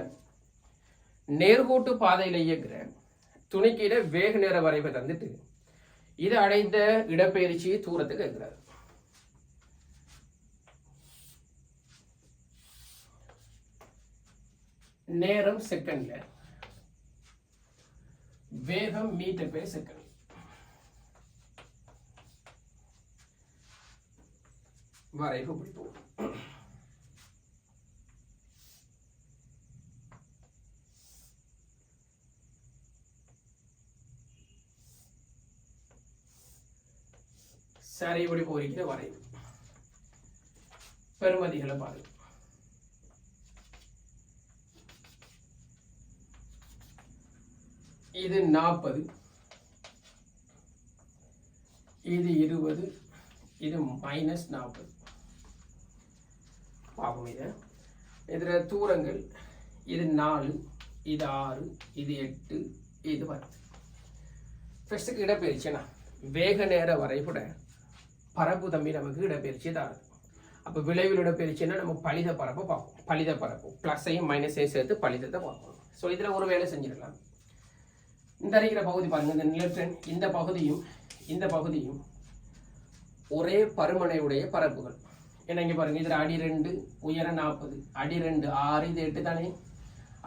நேர்கோட்டு பாதையில் இயக்குற துணைக்கீழ வேக நேர வரைவை தந்துட்டு இது அடைந்த இடப்பெயர்ச்சி தூரத்துக்கு கேட்கிறாரு. நேரம் செகண்ட்ல, வேகம் மீட்டர் பெர் செகண்ட். வரைவு பிடிப்போம். சரி, இப்படி போயிருக்கிற வரைவு பெருமதிகளை பாருங்க. இது 40, இது 20, இது -40. பார்ப்போம். இதுல தூரங்கள் இது 4, இது 6, இது 8, இது 10. ஃபர்ஸ்ட்டுக்கு இடப்பெயர்ச்சினா வேக நேர வரைபட பரப்பு தம்பி நமக்கு இடப்பெயர்ச்சி தான். அப்போ விளைவில் இடப்பெயர்ச்சின்னா நம்ம பலித பரப்பை பார்ப்போம். பலித பரப்பு ப்ளஸையும் மைனஸையும் சேர்த்து பலிதத்தை பார்ப்போம். ஸோ இதில் ஒரு வேலை செஞ்சிடலாம். இந்த இருக்கிற பகுதி பாருங்க, இந்த நிலத்தின் இந்த பகுதியும் இந்த பகுதியும் ஒரே பருமனையுடைய பரப்புகள். ஏன்னா இங்கே பாருங்க, இதில் அடி 2 உயரம் 40, அடி 2 6, இது 8 தானே.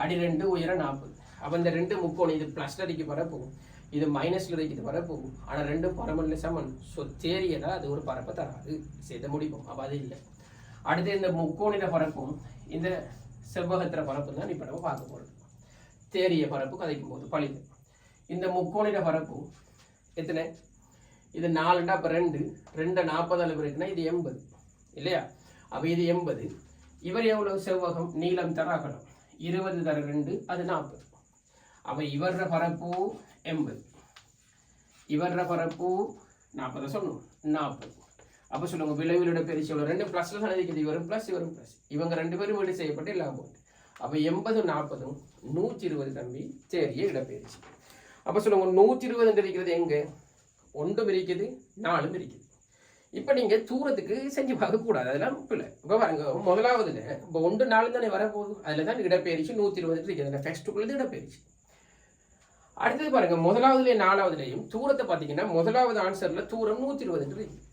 அடி 2 உயரம் 40. அப்போ இந்த 2 முக்கோணம், இது ப்ளஸ்ல அடிக்க பரப்பு, இது மைனஸ்ல இருக்குது பரப்பு. ஆனால் 2 பரமன்ல சமன். ஸோ தேரியதா அது ஒரு பரப்பை தராது. சேர்த்து முடிப்போம். அப்போ அது இல்லை. அடுத்து இந்த முக்கோணிட பரப்பும் இந்த செவ்வகத்திர பரப்பு தான் இப்போ நம்ம பார்க்க போகிறது. தேரிய பரப்பு கதைக்கும் போது பழிது. இந்த முக்கோணிட பரப்பு எத்தனை? இது 4, அப்போ 2 40 அளவு இருக்குன்னா இது 80 இல்லையா? அப்போ இது 80. இவர் எவ்வளவு செவ்வகம் நீளம் தர அகலம் 20 தர 2 அது 40. அப்போ இவர பரப்பு 80, இவர பரப்பு 40 சொல்லணும் 40. அப்போ சொல்லுங்க விளைவில் இடப்பெயர்ச்சி எவ்வளோ? 2 ப்ளஸ்ல தான் இருக்குது, இவரும் ப்ளஸ் இவரும் ப்ளஸ், இவங்க 2 பேரும் வீடு செய்யப்பட்டு எல்லாம் போகுது. அப்போ 80 40 120 தம்பி தேறிய இடப்பெயர்ச்சி. அப்போ சொல்லுங்க 120 இருக்கிறது எங்கே? 1 இருக்குது 4 இருக்குது. இப்போ நீங்கள் தூரத்துக்கு செஞ்சு பார்க்கக்கூடாது, அதெல்லாம் இல்லை. இப்போ பாருங்க முதலாவதுல இப்போ 1 4 தானே வரப்போகுது, அதில் தான் இடப்பெயர்ச்சி 120 இருக்குது, ஃபர்ஸ்ட்டுக்குள்ளது இடப்பெயர்ச்சி. அடுத்தது பாருங்க முதலாவதுலேயும் 4வதுலேயும் தூரத்தை பார்த்தீங்கன்னா முதலாவது ஆன்சர்ல தூரம் 120 இருக்கு.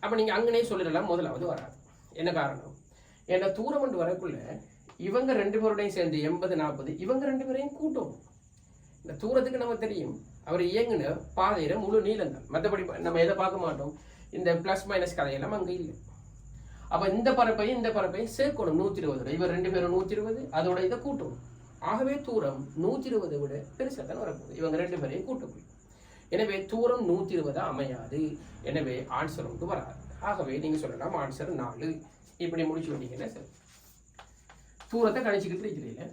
அப்போ நீங்கள் அங்கனே சொல்லிடலாம் முதலாவது வராது. என்ன காரணம்? ஏன்னா தூரம் கொண்டு வரக்குள்ள இவங்க 2 பேரோடையும் சேர்ந்து 80 40 இவங்க 2 பேரையும் கூட்டும். இந்த தூரத்துக்கு நம்ம தெரியும் அவர் இயங்குன பாதையில முழு நீளம் தான், மற்றபடி நம்ம எதை பார்க்க மாட்டோம், இந்த பிளஸ் மைனஸ் கதையெல்லாம் அங்கே இல்லை. அப்போ இந்த பரப்பையும் இந்த பரப்பையும் சேர்க்கணும் 120, இவர் 2 பேரும் 120, அதோட இதை கூட்டணும். ஆகவே தூரம் 120 விட பெருசாக தான் வரப்போகுது, இவங்க 2 பேரையும் கூட்டக்கூடிய. எனவே தூரம் 120 அமையாது, எனவே ஆன்சர் ஒன்று வராது. ஆகவே நீங்கள் சொல்லலாம் ஆன்சர் 4. இப்படி முடிச்சு வந்தீங்கன்னா சரி. தூரத்தை கணிச்சுக்கிட்டு இருக்கிறீங்க.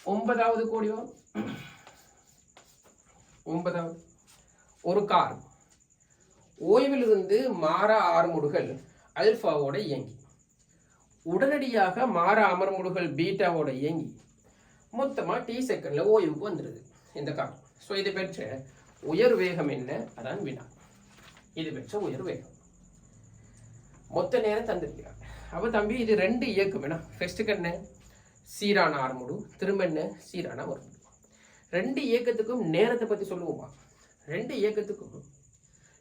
9வது கோடி வரும். 9வது ஒரு கார் ஓய்விலிருந்து மாறா ஆர்முடுகள் அல்பாவோட இயங்கி உடனடியாக மாறா அமர்முடுகள் பீட்டாவோட இயங்கி மொத்தமாக T செகண்ட்ல ஓய்வுக்கு வந்துடுது இந்த கார். ஸோ இது பெற்ற உயர் வேகம் என்ன? அதான் வினா. இது பெற்ற உயர் வேகம் மொத்த நேரம் தந்திருக்கிறார். அப்போ தம்பி இது 2 இயக்கம் வேணா. ஃபர்ஸ்ட்டுக்கு என்ன? சீரான ஆர்முடு, திரும்ப என்ன? சீரான ஆர்முடு. 2 இயக்கத்துக்கும் நேரத்தை பற்றி சொல்லுவோமா? 2 இயக்கத்துக்கும்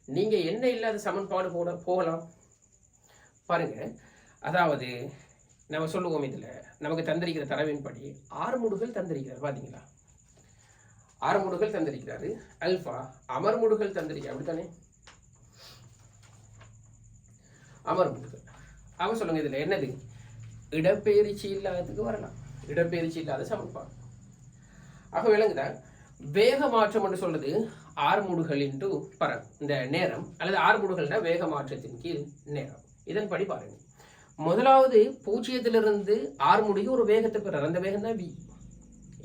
நீங்கள் என்ன இல்லாத சமன்பாடு போகலாம் பாருங்க. அதாவது நம்ம சொல்லுவோம், இதில் நமக்கு தந்திருக்கிற தரவின்படி ஆர்முடுகள் தந்திருக்கிறார். பார்த்தீங்களா? ஆர்முடுகள் தந்திருக்கிறாரு, அல்பா அமர்முடுகள் தந்திருக்கிறார், அப்படித்தானே? அமர்முடுகள். அவன் சொல்லுங்க இதில் என்னது? இடப்பெயர்ச்சி இல்லாததுக்கு வரலாம், இடப்பெயர்ச்சி இல்லாத சமன்பாடு. ஆக விளங்குதா? வேக மாற்றம் என்று சொல்றது ஆர்முடுகள் இன்டு பரம் இந்த நேரம், அல்லது ஆர்முடுகள்னா வேக மாற்றத்தின் கீழ் நேரம். இதன்படி பாருங்க, முதலாவது 0லிருந்து ஆர்முடிக்கு ஒரு வேகத்தை பெறார், அந்த வேகம் தான் v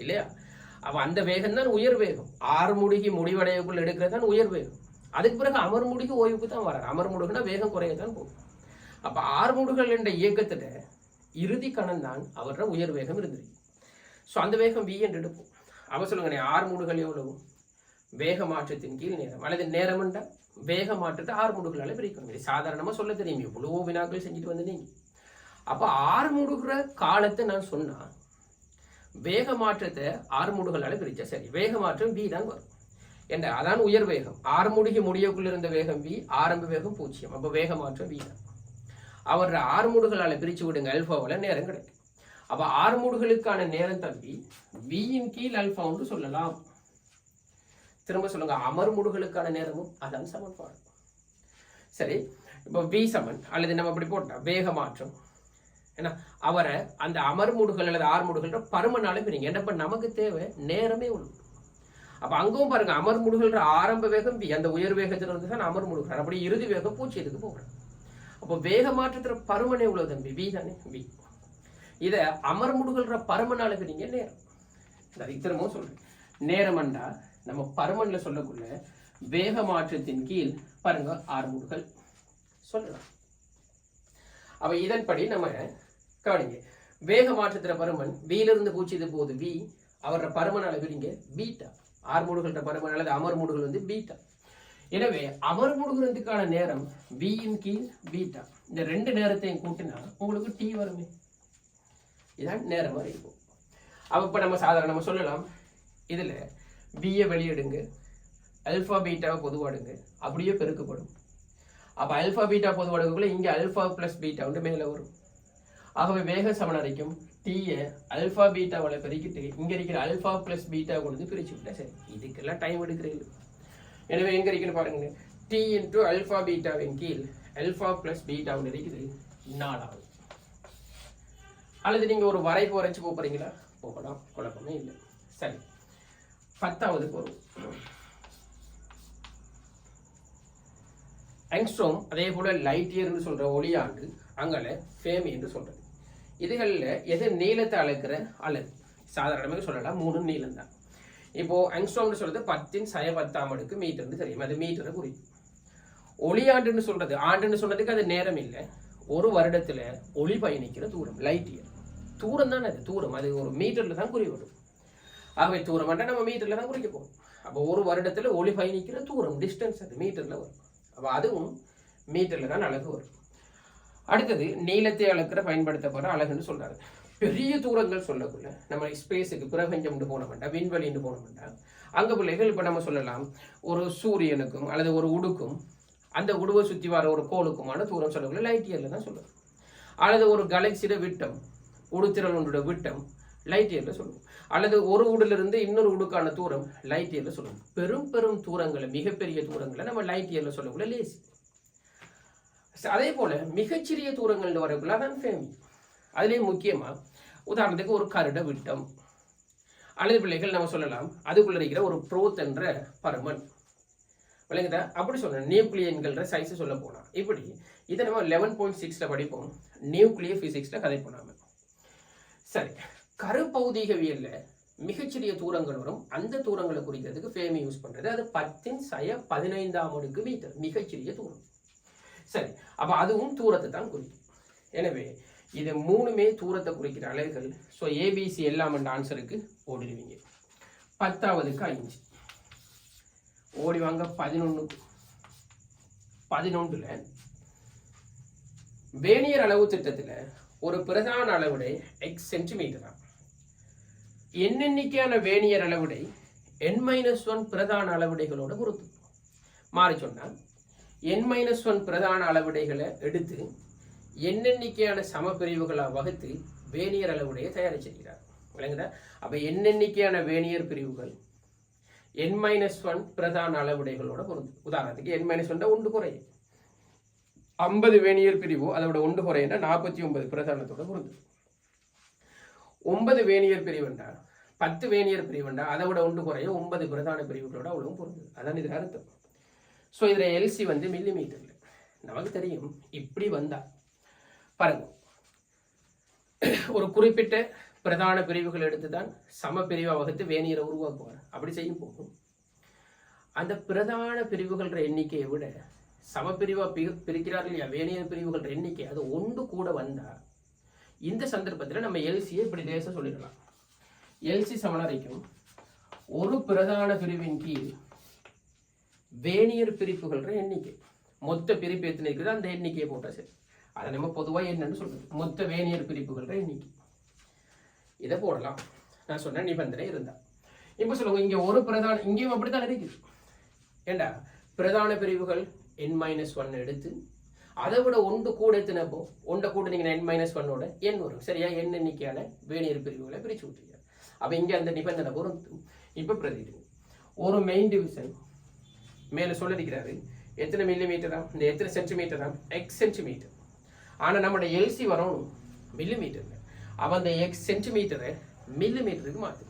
இல்லையா? அப்ப அந்த வேகம் தான் உயர் வேகம். ஆர்முடிக்கு முடிவடைவுக்குள் எடுக்கிறது தான் உயர் வேகம். அதுக்கு பிறகு அமர்முடிக்கு ஓய்வுக்கு தான் வராது. அமர்முடுகுனா வேகம் குறையத்தான் போகும். அப்ப ஆர்முடுகள் என்ற இயக்கத்துல இறுதி கணம் தான் அவரோட உயர் வேகம் இருந்திருக்கு. ஸோ அந்த வேகம் v என்று எடுப்போம். அவ சொல்லுங்க ஆர்முடுகள் எவ்வளவு? வேக மாற்றத்தின் கீழ் நேரம், அல்லது நேரம் என்றால் வேக மாற்றத்தை ஆர்முடுகளால பிரிக்கணும். இது சாதாரணமா சொல்ல தெரியும், இவ்வளவோ வினாக்கள் செஞ்சுட்டு வந்து நீங்க. அப்ப ஆர்முடுகிற காலத்தை நான் சொன்னா வேக மாற்றத்தை ஆர்முடுகளால பிரிச்சா சரி, வேக மாற்றம் v தான் வரும். என்ற அதான் உயர் வேகம். ஆர்முடுகி முடியக்குள்ள இருந்த வேகம் v, ஆரம்ப வேகம் 0. அப்ப வேக மாற்றம் v தான். அவரோட ஆர்முடுகளால பிரிச்சு விடுங்க, அல்பாவால நேரம் கிடைக்கும். அப்ப ஆர்முடுகளுக்கான நேரம் தம்பி v ன் கீழ் அல்பா என்று சொல்லலாம். திரும்ப சொல்லுங்க, அமர்முடுகளுக்கான நேரமும் அதான் சமன்பாடு. சரி, இப்போ v சமன் அல்லது நம்ம இப்படி போட்டா வேக மாற்றம் ஏன்னா அவரை அந்த அமர்முடுகள் அல்லது ஆர்முடுகள் பருமனால பிரிங்க. என்னப்ப நமக்கு தேவை நேரமே உண்டு. அப்ப அங்கும் பாருங்க, அமர்முடுகள் ஆரம்ப வேகம் v, அந்த உயர் வேகத்துல இருந்து தான் அமர்முடுகள், அப்படி இறுதி வேகம் 0க்கு போகிறோம். அப்போ வேக மாற்றத்துல பருமனே உள்ள தம்பி v தானே v. இத அமர்முடுகள் பருமனால பிரிங்க நேரம். திரும்பவும் சொல்றேன், நேரம் என்றா நம்ம பருமன்ல சொல்லக்குள்ள வேக மாற்றத்தின் கீழ் பாருங்க ஆர்முடுகள் சொல்லலாம். அப்ப இதன்படி நம்ம கவனிங்க, வேக மாற்றத்துல பருமன் v-லிருந்து 0 போகுது v, அவரோட பருமன் அளவிங்க பீட்டா, ஆர்முடுகள பருமன் அல்லது அமர்முடுகள் வந்து பீட்டா. எனவே அமர்முடுகிறதுக்கான நேரம் v ன் கீழ் பீட்டா. இந்த 2 நேரத்தையும் கூட்டினா உங்களுக்கு t வருமே, இதான் நேரம் இருக்கும். அப்ப இப்ப நம்ம சாதாரணமா சொல்லலாம், இதுல v-யை வெளியிடுங்க, அல்பா பீட்டாவை பொதுவாடுங்க, அப்படியே பெருக்கப்படும். அப்ப அல்பா பீட்டா பொதுவாடுக்குள்ள இங்க அல்பா பிளஸ் பீட்டா வந்து மேல வரும். ஆகவே வேக சமனரைக்கும் t-யை அல்பா பீட்டாவோட பெருக்கிட்டு இங்க இருக்கிற அல்பா பிளஸ் பீட்டா கொண்டு பிரிச்சு விட்டா சரி. இதுக்கெல்லாம் டைம் எடுக்கிறீங்க. எனவே எங்க இருக்குன்னு பாருங்க, t இன்டு அல்பா பீட்டாவின் கீழ் அல்பா பிளஸ் பீட்டா ஒன்று இருக்குது 4. அல்லது நீங்க ஒரு வரைப்பு வரைச்சு போறீங்களா? போகலாம், குழப்பமே இல்லை. சரி, 10வது வரும் ஆங்ஸ்ட்ரோம், அதே போல லைட் இயர்னு சொல்ற ஒளியாண்டு, அங்கல ஃபேமி என்று சொல்றது. இதுகளில் எது நீளத்தை அளக்கிற அளவு? சாதாரணமாக சொல்லலாம் 3 நீளம் தான். இப்போ ஆங்ஸ்ட்ரோம்னு சொல்றது 10 × 10 மீட்டர்னு தெரியும், அது மீட்டரை குறிக்கும். ஒளியாண்டுன்னு சொல்றது, ஆண்டுன்னு சொன்னதுக்கு அது நேரம் இல்லை, ஒரு வருடத்துல ஒளி பயணிக்கிற தூரம், லைட் இயர். தூரம் தானே அது, தூரம் அது ஒரு மீட்டர்ல தான் குறிவிடும். ஆகவே தூரம் நம்ம மீட்டர்ல தான் குறிக்க போகும். அப்போ ஒரு வருடத்துல ஒளி பயணிக்கிற தூரம், டிஸ்டன்ஸ், அது மீட்டர்ல வரும். அப்போ அதுவும் மீட்டர்ல தான் அலகு வரும். அடுத்தது நீளத்தை அளக்கிற பயன்படுத்தப்படுற அலகுன்னு சொல்றாரு. பெரிய தூரங்கள் சொல்லக்குள்ள நம்ம ஸ்பேஸுக்கு பிரபஞ்சம் போன மாட்டோம், விண்வெளின்னு போன மாட்டோம். அங்க பிள்ளைகள் இப்ப நம்ம சொல்லலாம் ஒரு சூரியனுக்கும் அல்லது ஒரு உடுக்கும் அந்த உடுவை சுற்றி வர ஒரு கோளுக்குமான தூரம் சொல்லக்குள்ள லைட் இயர்ல தான் சொல்லுவோம். அல்லது ஒரு கேலக்சியோட விட்டம், உடுத்திரல் ஒன்றோட விட்டம் லைட் இயர்ல சொல்லுவோம். அல்லது ஒரு உடலிருந்து இன்னொரு உடுக்கான தூரம் லைட் இயர்ல சொல்லுவோம். பெரும் பெரும் தூரங்களை, மிகப்பெரிய தூரங்களை நம்ம லைட் இயர்ல சொல்லக்குள்ள லேசி. அதே போல மிகச்சிறிய தூரங்கள் வரக்குள்ள அதான் ஃபேமி. அதுலேயும் முக்கியமா உதாரணத்துக்கு ஒரு கருட விட்டம் அல்லது பிள்ளைகள் நம்ம சொல்லலாம் அதுக்குள்ள இருக்கிற ஒரு ப்ரோத் என்ற பருமன் விளங்குதா, அப்படி சொன்ன நியூக்ளியன்கிற சைஸ் சொல்ல போனா இப்படி இதை நம்ம 11.6 படிப்போம் நியூக்ளியர் பிசிக்ஸ்ல கதை போனாம. சரி, கருப்பௌதிகவியல்ல மிகச்சிறிய தூரங்கள் வரும். அந்த தூரங்களை குறிக்கிறதுக்கு ஃபேமி யூஸ் பண்றது. அது 10⁻15 மீட்டர், மிகச்சிறிய தூரம். சரி, அப்ப அதுவும் தூரத்தை தான் குறிக்கும். எனவே இது மூணுமே தூரத்தை குறிக்கிற அலகுகள். ஸோ ஏபிசி எல்லாம் அந்த ஆன்சருக்கு ஓடிடுவீங்க. 10க்கு 5 ஓடி வாங்க. 11ல் வேனியர் அளவு திட்டத்தில் ஒரு பிரதான அளவுடை எக்ஸ் சென்டிமீட்டரா, எண்ணிக்கையான வேனியர் அளவுடை n-1 பிரதான அளவுடைகளோட பொறுத்து மாறி சொன்னால் n-1 பிரதான அளவுடைகளை எடுத்து எண்ணிக்கையான சமப்பிரிவுகளாக வகுத்து வேனியர் அளவுடைய தயாரிச்சிருக்கிறார். விளங்குதா? அப்ப எண்ணிக்கையான வேனியர் பிரிவுகள் n-1 பிரதான அளவுடைகளோட பொருந்தும். உதாரணத்துக்கு n-1 ஒன்று குறையும், 50 வேனியர் பிரிவு அதோட ஒன்று குறையினா 49 பிரதானத்தோட பொருந்தும். 9 வேனியர் பிரிவுண்டா 10 வேனியர் பிரிவுண்டா அதை விட ஒன்று குறைய 9 பிரதான பிரிவுகளோட அவ்வளவும் பொருந்தும். அதான் இதுல அர்த்தம். ஸோ இதுல எல்சி மில்லி மீட்டர்ல நமக்கு தெரியும். இப்படி வந்தா பாருங்க, ஒரு குறிப்பிட்ட பிரதான பிரிவுகள் எடுத்துதான் சம பிரிவா வகுத்து வேனியரை உருவாக்குவார். அப்படி செய்யும் போகும் அந்த பிரதான பிரிவுகள எண்ணிக்கையை விட சமப்பிரிவா பிரிக்கிறார்கள் இல்லையா வேனியர் பிரிவுகள எண்ணிக்கை அது ஒன்று கூட வந்தா இந்த சந்தர்ப்பத்தில் நம்ம எல்சியை இப்படி தேச சொல்லிடலாம். எல்சி சமனரைக்கும் ஒரு பிரதான பிரிவின் கீழ் வேனியர் பிரிப்புகள எண்ணிக்கை, மொத்த பிரிப்பு எத்தனை இருக்குது அந்த எண்ணிக்கையை போட்டா சரி. அதை நம்ம பொதுவாக என்னன்னு சொல்றது, மொத்த வேனியர் பிரிப்புகள எண்ணிக்கை. இதை போடலாம். நான் சொன்ன நிபந்தனை இருந்தா இப்ப சொல்லுங்க, இங்க ஒரு பிரதான, இங்கேயும் அப்படித்தான் இருக்குது. ஏண்டா பிரதான பிரிவுகள் n-1 எடுத்து அதை விட ஒன்று கூட எத்தனைப்போ ஒன்றை கூட நீங்க n-1ஓட n வரும். சரியா? n எண்ணிக்கையான வேனியர் பிரிவுகளை பிரிச்சு விட்டுருங்க. அப்ப இங்க அந்த நிபந்தனை பொருந்தும். இப்ப பிரதிடு ஒரு மெயின் டிவிஷன் மேல சொல்லிருக்கிறாரு எத்தனை மில்லிமீட்டரா, இந்த எத்தனை சென்டிமீட்டரா, எக்ஸ் சென்டிமீட்டர். ஆனா நம்மளோட எல்சி வரணும் மில்லிமீட்டர்ல. அவன் அந்த எக்ஸ் சென்டிமீட்டரை மில்லிமீட்டருக்கு மாத்து.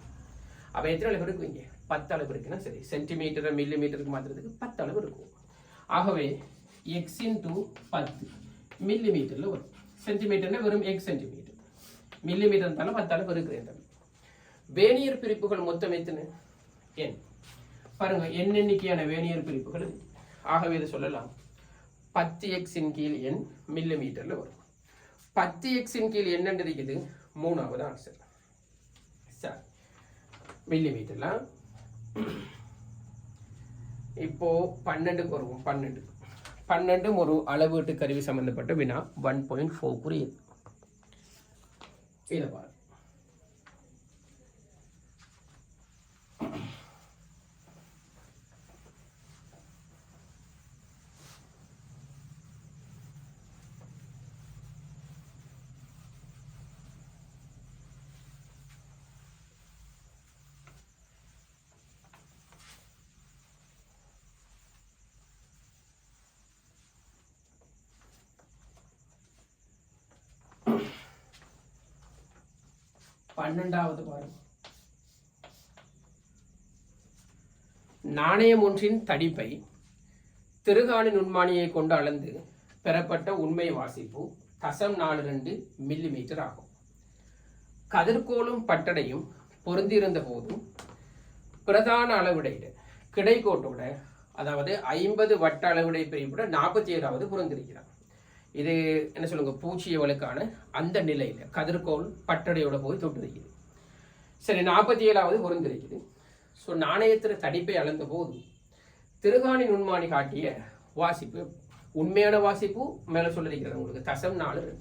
அப்ப எத்தனை அளவு இருக்குவீங்க? 10 அளவு இருக்குன்னா சரி, சென்டிமீட்டரை மில்லிமீட்டருக்கு மாத்துறதுக்கு 10 அளவு இருக்கும். ஆகவே எக்ஸ் இன்டூ 10 மில்லிமீட்டர்ல வரும். சென்டிமீட்டர்னா வெறும் எக்ஸ் சென்டிமீட்டர், மில்லிமீட்டர் இருந்தாலும் 10 அளவு இருக்கிறேன். வேனியர் பிரிப்புகள் மொத்தம் எத்தனை? n. பாருங்க, n எண்ணிக்கையான வேனியர் பிரிப்புகள். ஆகவே இதை சொல்லலாம் 10x கீழ் n மில்லிமீட்டர்ல வரும். 10x கீழ் n இருக்குது 3வது ஆன்சர். சரி, மில்லிமீட்டர்ல. இப்போ 12க்கு வருவோம். 12 ஒரு அளவீட்டு கருவி சம்பந்தப்பட்ட வினா 1.4 புரியுது. இதை பாருங்க. பன்னெண்டாவது பாருங்க. நாணயம் ஒன்றின் தடிப்பை திருகாணி நுண்மானியை கொண்டு அளந்து பெறப்பட்ட உண்மை வாசிப்பு 0.42 மில்லிமீட்டர் ஆகும். கதிர்கோளும் பட்டடையும் பொருந்திருந்த போதும் பிரதான அளவிடையில கிடைக்கோட்டோட அதாவது 50 வட்ட அளவுடைய பிரிவுட 47வது புறந்திருக்கிறார். இது என்ன சொல்லுங்க, பூச்சியவளுக்கான அந்த நிலையில கதிர்கோள் பட்டடையோட போய் தொட்டிருக்குது. சரி, 47வது புறந்திருக்குது. ஸோ நாணயத்திற தடிப்பை அளந்த போது திருகாணி நுண்மானி காட்டிய வாசிப்பு, உண்மையான வாசிப்பு மேல சொல்லிருக்கிறது உங்களுக்கு 0.42.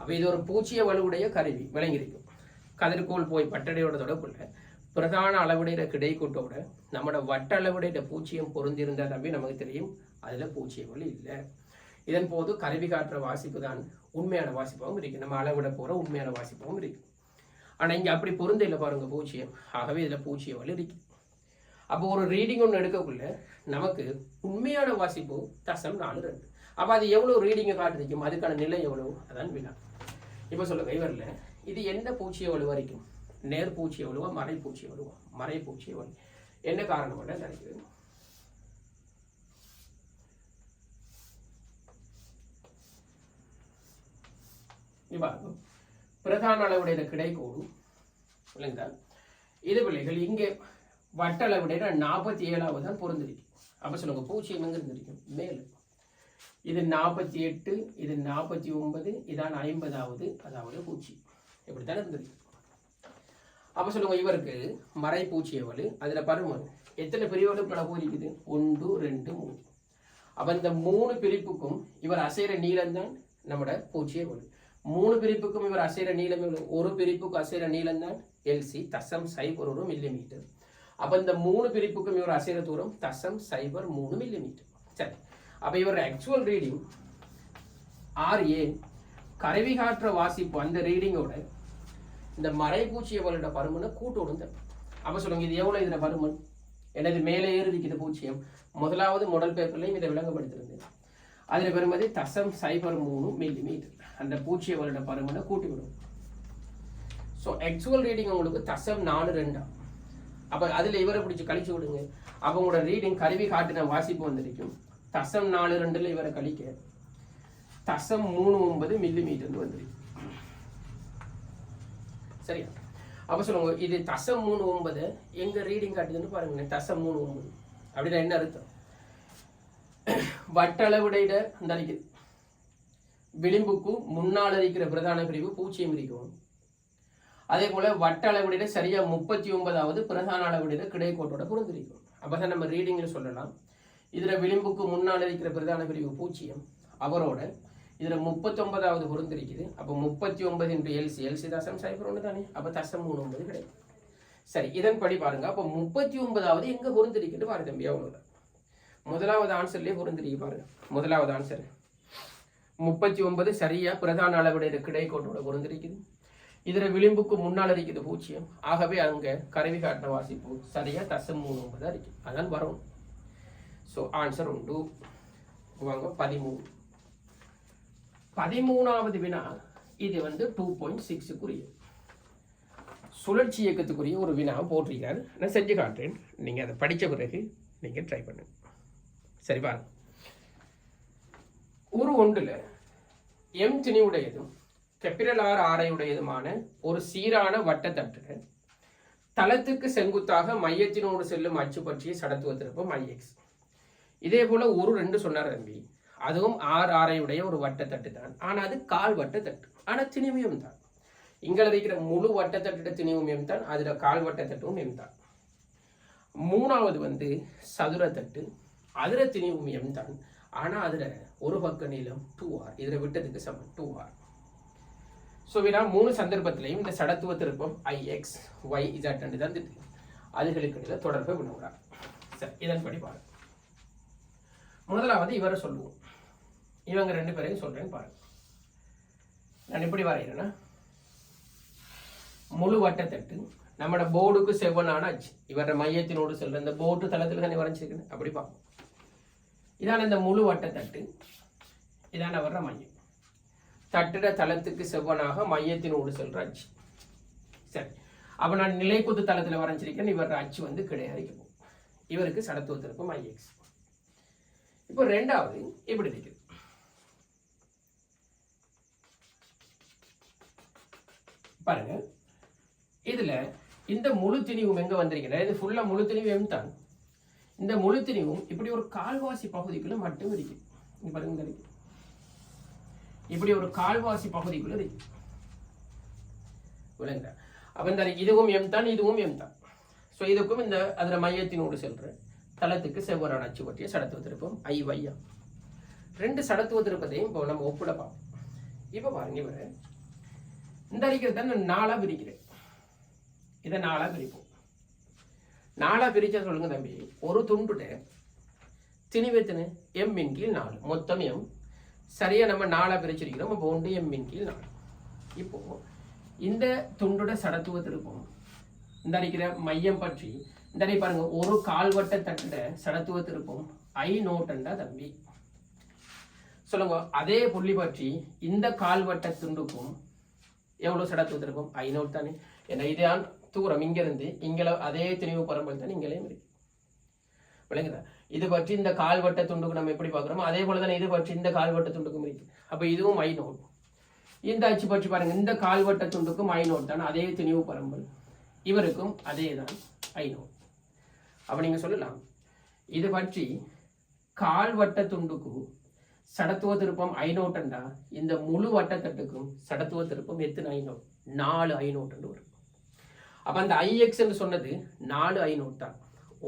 அப்ப இது ஒரு பூச்சிய வலுவுடைய கருவி விளங்கியிருக்கும். கதிர்கோள் போய் பட்டடையோட தொடர்புள்ள பிரதான அளவுடைய கிடைக்கூட்டோட நம்மளோட வட்ட அளவுடைய பூச்சியம் பொருந்திருந்தா தம்பி நமக்கு தெரியும் அதுல பூச்சிய வலு இல்லை. இதன் போது கருவி காட்டுற வாசிப்பு தான் உண்மையான வாசிப்பாகவும் இருக்கு, நம்ம அளவிட போற உண்மையான வாசிப்பாகவும் இருக்கு. ஆனா இங்க அப்படி பொருந்த இல்லை பாருங்க பூச்சியம். ஆகவே இதுல பூச்சிய வலு இருக்கு. அப்போ ஒரு ரீடிங் ஒன்று எடுக்கக்குள்ள நமக்கு உண்மையான வாசிப்பு 0.42. அப்போ அது எவ்வளோ ரீடிங்கை காட்டுதிக்கும், அதுக்கான நிலை எவ்வளவு, அதான் வினா. இப்போ சொல்லுங்க, இவரில் இது என்ன பூச்சிய வலு வரைக்கும், நேர் பூச்சிய வலுவா மறை பூச்சிய வலுவா? மறை பூச்சிய வலு. என்ன காரணம் நினைக்கிறது? பாருங்க, பிரதான அளவுடைய கிடைக்கோடு இல்லைங்களா, இது பிள்ளைகள் இங்கே வட்ட அளவுடைய 47வது தான் பொருந்திருக்கு. அப்ப சொல்லுங்க பூச்சியம் எங்க இருந்திருக்கும், மேல. இது 48, இது 49, இதான் 50வது, அதாவது பூச்சி இப்படித்தான் இருந்திருக்கு. அப்ப சொல்லுங்க இவருக்கு மறை பூச்சிய வலு, அதுல பருமன் எத்தனை பிரிவுகளுக்குள்ள போயிருக்குது, 1, 2, 3. அப்ப இந்த 3 பிரிப்புக்கும் இவர் அசைற நீளம் தான் நம்மட பூச்சிய வலு. 3 பிரிப்புக்கும் இவர் அசைற நீளம், ஒரு பிரிப்புக்கு அசைற நீளம் தான் LC 0.01 மில்லிமீட்டர். அப்ப இந்த 3 பிரிப்புக்கும் இவர் அசைற தூரம் 0.03 மில்லிமீட்டர். சரி, அப்ப இவர் ஆக்சுவல் ரீடிங் RA கருவி காற்ற வாசிப்பு அந்த ரீடிங்கோட இந்த மறைபூச்சியவளோட பருமனை கூட்டோடும் தரும். அப்ப சொல்லுங்க இது எவ்வளவு இதுல பருமன், எனது மேலே ஏறிக்குது பூச்சியம். முதலாவது மாடல் பேப்பர்லையும் இதை விளங்கப்படுத்திருந்தேன். அதுல பெருமதி 0.03 மில்லிமீட்டர். அந்த பூச்சியவளோட பருமனை கூட்டி விடும். ஸோ ஆக்சுவல் ரீடிங் உங்களுக்கு 0.42. அப்ப அதுல இவரை பிடிச்சி கழிச்சு விடுங்க. அப்ப உங்களோட ரீடிங் கருவி காட்டின வாசிப்பு வந்திருக்கும் 0.42 இவரை கழிக்க 0.39 மில்லிமீட்டர் வந்திருக்கு. சரியா? அப்ப சொல்லுங்க இது 0.39 எங்க ரீடிங் காட்டுதுன்னு பாருங்க. 0.39 அப்படின்னா என்ன அர்த்தம், வட்டளவுடைய இந்த அடிக்குது விளிம்புக்கு முன்னால் இருக்கிற பிரதான பிரிவு பூச்சியம் இருக்கும். அதே போல வட்ட அளவுடைய சரியா 39வது பிரதான அளவுடைய கிடைக்கோட்டோட பொருந்திருக்கும். அப்பதான் நம்ம ரீடிங்ல சொல்லலாம் இதுல விளிம்புக்கு முன்னால் இருக்கிற பிரதான பிரிவு பூச்சியம், அவரோட இதுல 39வது பொருந்திருக்குது. அப்ப 39 into LC தான் 0.01 தானே, அப்ப 0.39 கிடைக்கும். சரி, இதன்படி பாருங்க. அப்ப 39வது எங்க பொருந்திருக்குன்னு பாருங்க தம்பி. அவ்வளவுதான், முதலாவது ஆன்சர்லயே பொருந்திருக்கு பாருங்க. முதலாவது ஆன்சர் 39 சரியா பிரதான அளவுடைய கிடைக்கோட்டோட பொருந்திருக்குது. இதுல விளிம்புக்கு முன்னால் இருக்குது பூச்சியம். ஆகவே அங்க கருவி காட்டின வாசிப்பு சரியா 0.39 இருக்கு. அதான் வரும். ஸோ ஆன்சர் உண்டு. வாங்க 13வது வினா. இது 2.6க்குரிய சுழற்சி இயக்கத்துக்குரிய ஒரு வினா போட்டிருக்காரு. நான் செஞ்சு காட்டுறேன், நீங்க அதை படிச்ச பிறகு நீங்க ட்ரை பண்ணுங்க. சரி பாருங்க, ஒரு ஒன்றுல M திணிவுடையதும் கேபிட்டல் R ஆரையுடையதுமான ஒரு சீரான வட்டத்தட்டு தளத்துக்கு செங்குத்தாக மையத்தினோடு செல்லும் அச்சு பற்றிய சடத்துவ திருப்பம் IX. இதே போல ஒரு 2 சொன்னார் தம்பி, அதுவும் R ஆரையுடைய ஒரு வட்டத்தட்டு தான். ஆனா அது கால் வட்டத்தட்டு, ஆனா திணிவியம் தான். இங்க இருக்கிற முழு வட்டத்தட்டு திணிவியம் தான், அதுல கால் வட்டத்தட்டும் M தான். மூணாவது சதுரத்தட்டு, அதுல திணிவியம் தான். ஆனா அதுல ஒரு பக்க நீளம் 2R, இதுல விட்டதுக்கு சமம் 2R. ஸோ வினா 3 சந்தர்ப்பத்திலையும் இந்த சடத்துவ திருப்பம் IX YZ தான் திட்டு அதுகளுக்கு இடையில தொடர்பை வினவுறார். சரி, இதன்படி பாருங்க. முதலாவது இவரை சொல்லுவோம், இவங்க 2 பேரையும் சொல்றேன்னு பாருங்க. நான் எப்படி வரைகிறேன்னா, முழு வட்டத்தட்டு நம்மட போர்டுக்கு செவ்வனான அச்சு, இவர மையத்தினோடு செல்ற இந்த போர்டு தளத்தில் தானே வரைஞ்சிருக்கேன். அப்படி பார்ப்போம். இதான இந்த முழு வட்டத்தட்டு, இதான வர்ற மையம். தட்டிட தளத்துக்கு செவ்வனாக மையத்தினோடு செல்ற அச்சு. சரி, அப்ப நான் நிலைக்குத்து தளத்தில் வரைஞ்சிருக்கேன். இவர அச்சு கிடையாது. இவருக்கு சடத்துவ திருப்பம் IX. இப்போ ரெண்டாவது எப்படி இருக்குது பாருங்க. இதுல இந்த முழு திணிவும் எங்க வந்திருக்கிறேன், இது ஃபுல்லா முழு திணிவு M தான். இந்த முழு திணிவும் இப்படி ஒரு கால்வாசி பகுதிக்குள்ள மட்டும் இருக்கு. இங்க பாருங்க இருக்கு. இப்படி ஒரு கால்வாசி பகுதிக்குள்ள இருக்கு. விளங்குதா? அப்ப இந்த இதுவும் எம் தான், இதுவும் எம் தான். ஸோ இதுக்கும் இந்த அதில் மையத்தினோடு செல்ற தளத்துக்கு செவ்வரான அச்சு பற்றிய சடத்துவ திருப்பம் ஐவையா. ரெண்டு சடத்துவ திருப்பத்தையும் இப்போ நம்ம ஒப்பிட பார்ப்போம். இப்போ பாருங்க, இவர் இந்த அறிக்கிறத நான் 4ஆ பிரிக்கிறேன். இதை 4ஆ பிரிப்போம். 4ஆ பிரிச்சா சொல்லுங்க தம்பி, ஒரு துண்டுட திணிவெத்தனை எம்மின் கீழ் 4, மொத்தம் எம். சரியா நம்ம 4ஆ பிரிச்சிருக்கிறோம். இப்போ 1 எம்மின் கீழ் 4. இப்போ இந்த துண்டுட சடத்துவ திருப்பம் இந்த அறிக்கிற மையம் பற்றி இந்த பாருங்க, ஒரு கால்வட்ட தட்டுட சடத்துவ திருப்பம் ஐ நோட்டண்டா தம்பி. சொல்லுங்க, அதே புள்ளி பற்றி இந்த கால்வட்ட துண்டுக்கும் எவ்வளவு சடத்துவ திருப்பம் ஐ நோட் தானே. ஏன்னா இதான் தூரம், இங்க இருந்து இங்கே அதே திணிவு பரம்பல் தான் இங்கேயும் இருக்கு. விளங்குதா? இது பற்றி இந்த கால்வட்ட துண்டுக்கு நம்ம எப்படி பார்க்குறோமோ அதே போல தானே இது பற்றி இந்த கால்வட்ட துண்டுக்கும் இருக்கு. அப்ப இதுவும் ஐ நோட். இந்த அச்சு பற்றி பாருங்க, இந்த கால்வட்ட துண்டுக்கும் ஐ நோட் தான் அதே திணிவு பரம்பல், இவருக்கும் அதே தான் ஐ நோட். அப்ப நீங்க சொல்லலாம், இது பற்றி கால்வட்ட துண்டுக்கு சடத்துவ திருப்பம் ஐ நோட்டண்டா இந்த முழு வட்டத்தட்டுக்கும் சடத்துவ திருப்பம் எத்தனை ஐ நோட்? 4 ஐ நோட் வரும். அப்ப அந்த ஐஎக்ஸ் என்று சொன்னது 4 ஐ நோட் தான்.